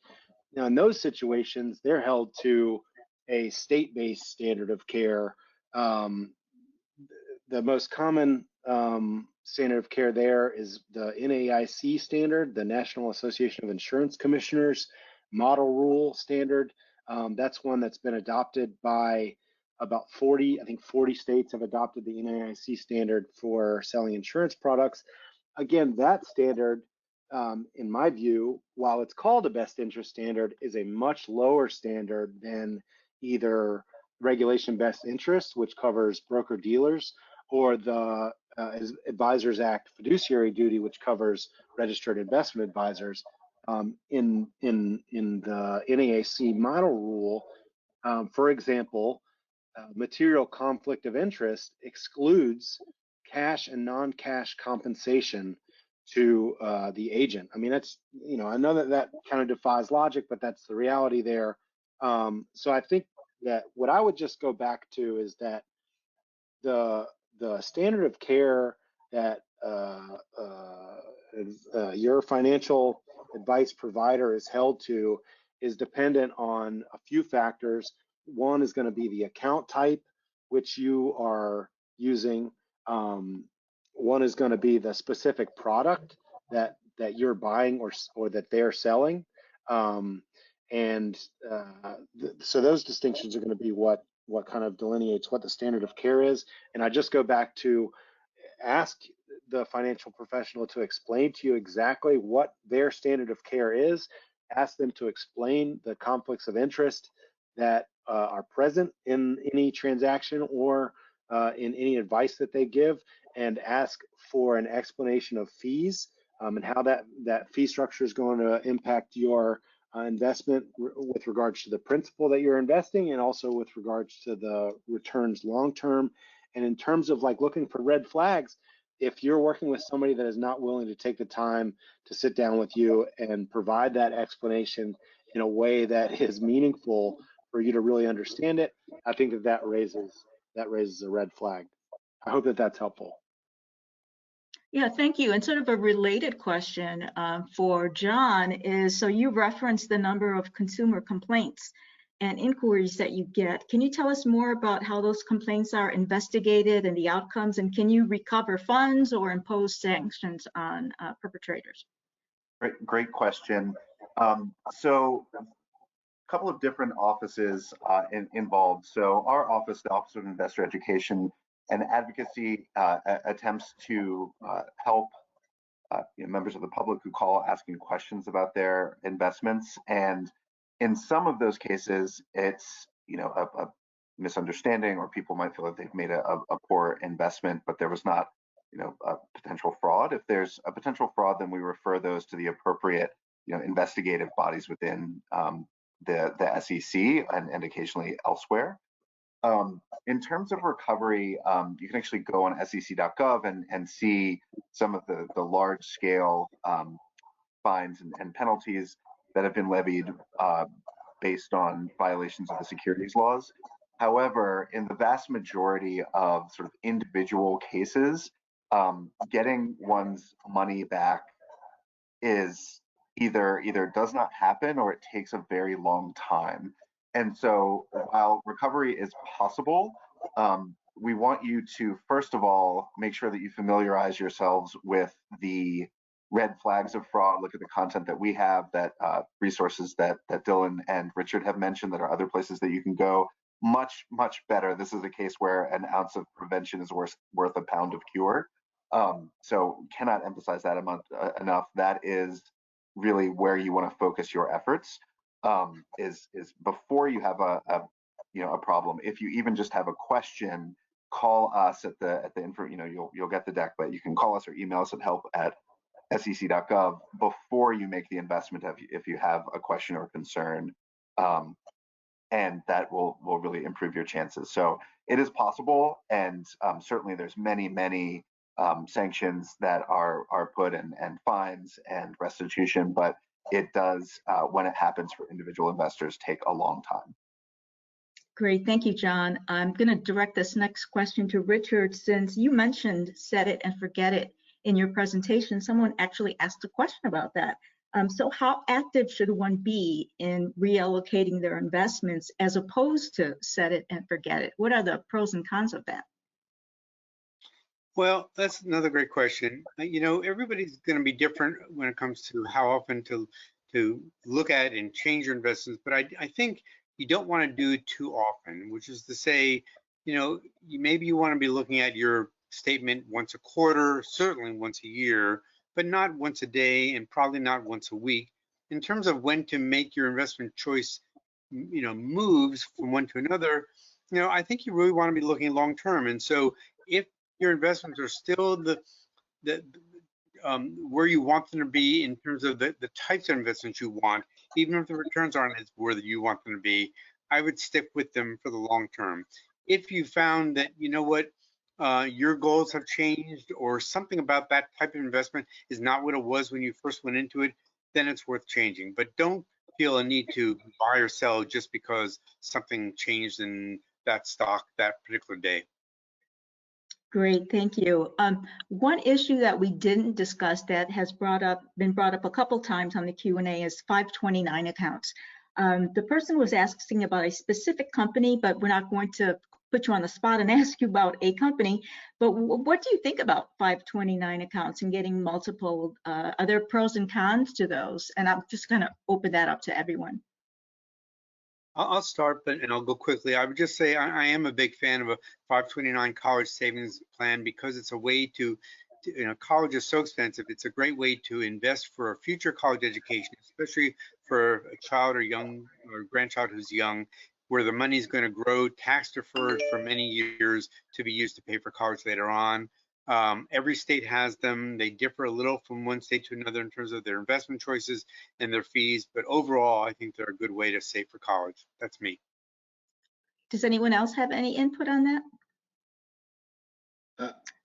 Now, in those situations, they're held to a state-based standard of care. The most common standard of care there is the NAIC standard, the National Association of Insurance Commissioners Model Rule Standard. That's one that's been adopted by about 40 states have adopted the NAIC standard for selling insurance products. Again, that standard, in my view, while it's called a best interest standard, is a much lower standard than either regulation best interest, which covers broker dealers, or the Advisors Act fiduciary duty, which covers registered investment advisors. In the NAIC model rule, for example, material conflict of interest excludes cash and non-cash compensation to the agent. I mean, that's, I know that kind of defies logic, but that's the reality there. So I think that what I would just go back to is that the standard of care that your financial advice provider is held to is dependent on a few factors. One is going to be the account type which you are using. One is going to be the specific product that you're buying or that they're selling. So those distinctions are going to be what kind of delineates what the standard of care is. And I just go back to ask the financial professional to explain to you exactly what their standard of care is. Ask them to explain the conflicts of interest that are present in any transaction or in any advice that they give, and ask for an explanation of fees and how that fee structure is going to impact your investment with regards to the principal that you're investing, and also with regards to the returns long term. And in terms of like looking for red flags, if you're working with somebody that is not willing to take the time to sit down with you and provide that explanation in a way that is meaningful for you to really understand it, I think that raises a red flag. I hope that that's helpful. Yeah, thank you. And sort of a related question for John is, so you referenced the number of consumer complaints and inquiries that you get. Can you tell us more about how those complaints are investigated and the outcomes, and can you recover funds or impose sanctions on perpetrators? Great question. So a couple of different offices involved. So our office, the Office of Investor Education and Advocacy, attempts to help members of the public who call asking questions about their investments. And in some of those cases, it's a misunderstanding, or people might feel that they've made a poor investment, but there was not a potential fraud. If there's a potential fraud, then we refer those to the appropriate investigative bodies within the SEC and occasionally elsewhere. In terms of recovery, you can actually go on sec.gov and see some of the large scale fines and penalties that have been levied based on violations of the securities laws. However, in the vast majority of sort of individual cases, getting one's money back is either does not happen or it takes a very long time. And so while recovery is possible, we want you to, first of all, make sure that you familiarize yourselves with the red flags of fraud. Look at the content that we have, that resources that Dylan and Richard have mentioned, that are other places that you can go. Much, much better. This is a case where an ounce of prevention is worth a pound of cure. So cannot emphasize that enough. That is really where you want to focus your efforts. Is before you have a problem. If you even just have a question, call us at the info. You'll get the deck, but you can call us or email us at help@sec.gov before you make the investment if you have a question or concern, and that will really improve your chances. So it is possible, and certainly there's many sanctions that are put and fines and restitution, but it does, when it happens for individual investors, take a long time. Great, thank you, John. I'm going to direct this next question to Richard. Since you mentioned set it and forget it in your presentation, someone actually asked a question about that. So how active should one be in reallocating their investments as opposed to set it and forget it? What are the pros and cons of that? Well, that's another great question. Everybody's going to be different when it comes to how often to look at and change your investments. But I think you don't want to do it too often, which is to say, maybe you want to be looking at your statement once a quarter, certainly once a year, but not once a day and probably not once a week. In terms of when to make your investment choice, moves from one to another, I think you really want to be looking long term. And so if your investments are still where you want them to be in terms of the types of investments you want, even if the returns aren't as where you want them to be, I would stick with them for the long term. If you found that, your goals have changed or something about that type of investment is not what it was when you first went into it, then it's worth changing. But don't feel a need to buy or sell just because something changed in that stock that particular day. Great, thank you. One issue that we didn't discuss that has been brought up a couple times on the Q&A is 529 accounts. The person was asking about a specific company, but we're not going to put you on the spot and ask you about a company. But what do you think about 529 accounts and getting multiple? Are there pros and cons to those? And I'm just going to open that up to everyone. I'll start, and I'll go quickly. I would just say I am a big fan of a 529 college savings plan because it's a way to college is so expensive. It's a great way to invest for a future college education, especially for a child or grandchild who's young, where the money is going to grow tax deferred for many years to be used to pay for college later on. Every state has them. They differ a little from one state to another in terms of their investment choices and their fees, but overall, I think they're a good way to save for college. That's me. Does anyone else have any input on that?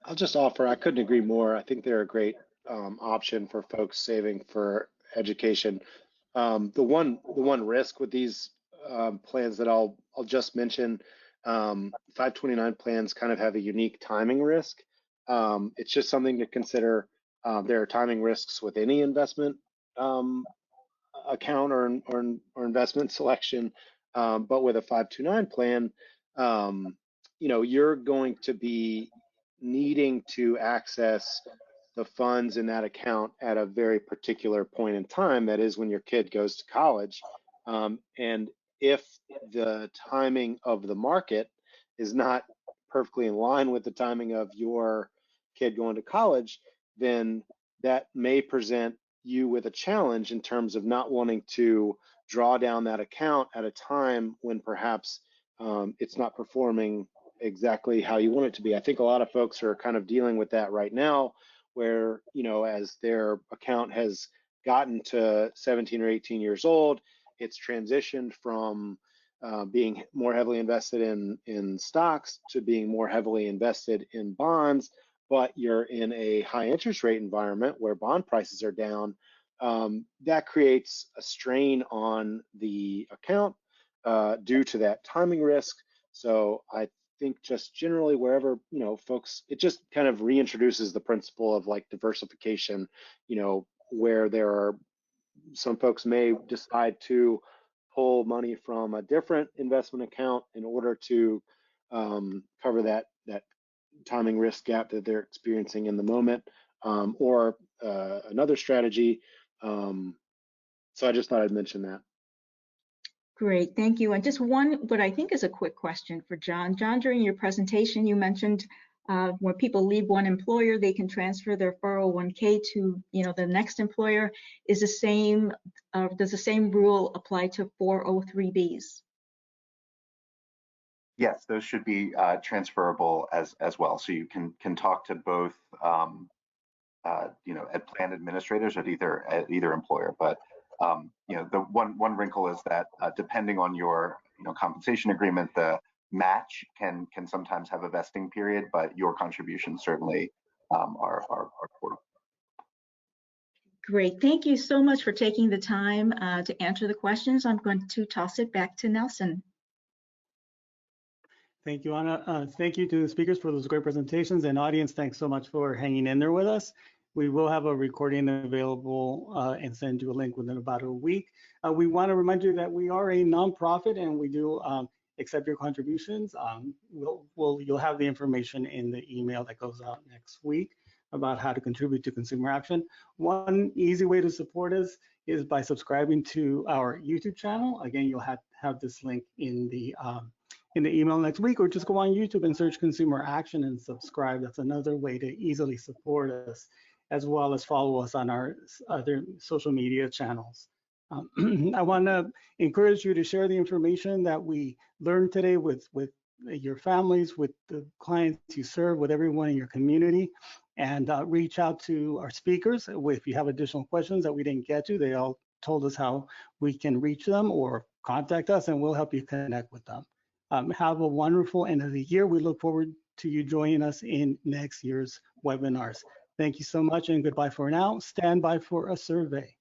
I'll just offer, I couldn't agree more. I think they're a great option for folks saving for education. The one risk with these plans that I'll just mention, 529 plans kind of have a unique timing risk. It's just something to consider. There are timing risks with any investment account or investment selection, but with a 529 plan, you're going to be needing to access the funds in that account at a very particular point in time. That is when your kid goes to college, and if the timing of the market is not perfectly in line with the timing of your kid going to college, then that may present you with a challenge in terms of not wanting to draw down that account at a time when perhaps it's not performing exactly how you want it to be. I think a lot of folks are kind of dealing with that right now, where, as their account has gotten to 17 or 18 years old, it's transitioned from being more heavily invested in stocks to being more heavily invested in bonds, but you're in a high interest rate environment where bond prices are down, that creates a strain on the account due to that timing risk. So I think just generally wherever, folks, it just kind of reintroduces the principle of like diversification, where there are some folks may decide to pull money from a different investment account in order to cover that timing risk gap that they're experiencing in the moment, or another strategy. So I just thought I'd mention that. Great, thank you. And just one, what I think is a quick question for John. John, during your presentation, you mentioned when people leave one employer, they can transfer their 401k to, the next employer. Is the same, does the same rule apply to 403bs? Yes, those should be transferable as well. So you can talk to both, at plan administrators at either employer. But the one wrinkle is that depending on your compensation agreement, the match can sometimes have a vesting period, but your contributions certainly are portable. Great, thank you so much for taking the time to answer the questions. I'm going to toss it back to Nelson. Thank you, Anna. Thank you to the speakers for those great presentations, and audience, thanks so much for hanging in there with us. We will have a recording available and send you a link within about a week. We want to remind you that we are a nonprofit and we do accept your contributions. You'll have the information in the email that goes out next week about how to contribute to Consumer Action. One easy way to support us is by subscribing to our YouTube channel. Again, you'll have this link in the email next week, or just go on YouTube and search Consumer Action and subscribe. That's another way to easily support us, as well as follow us on our other social media channels. I want to encourage you to share the information that we learned today with your families, with the clients you serve, with everyone in your community, and reach out to our speakers if you have additional questions that we didn't get to. They all told us how we can reach them, or contact us and we'll help you connect with them. Have a wonderful end of the year. We look forward to you joining us in next year's webinars. Thank you so much and goodbye for now. Stand by for a survey.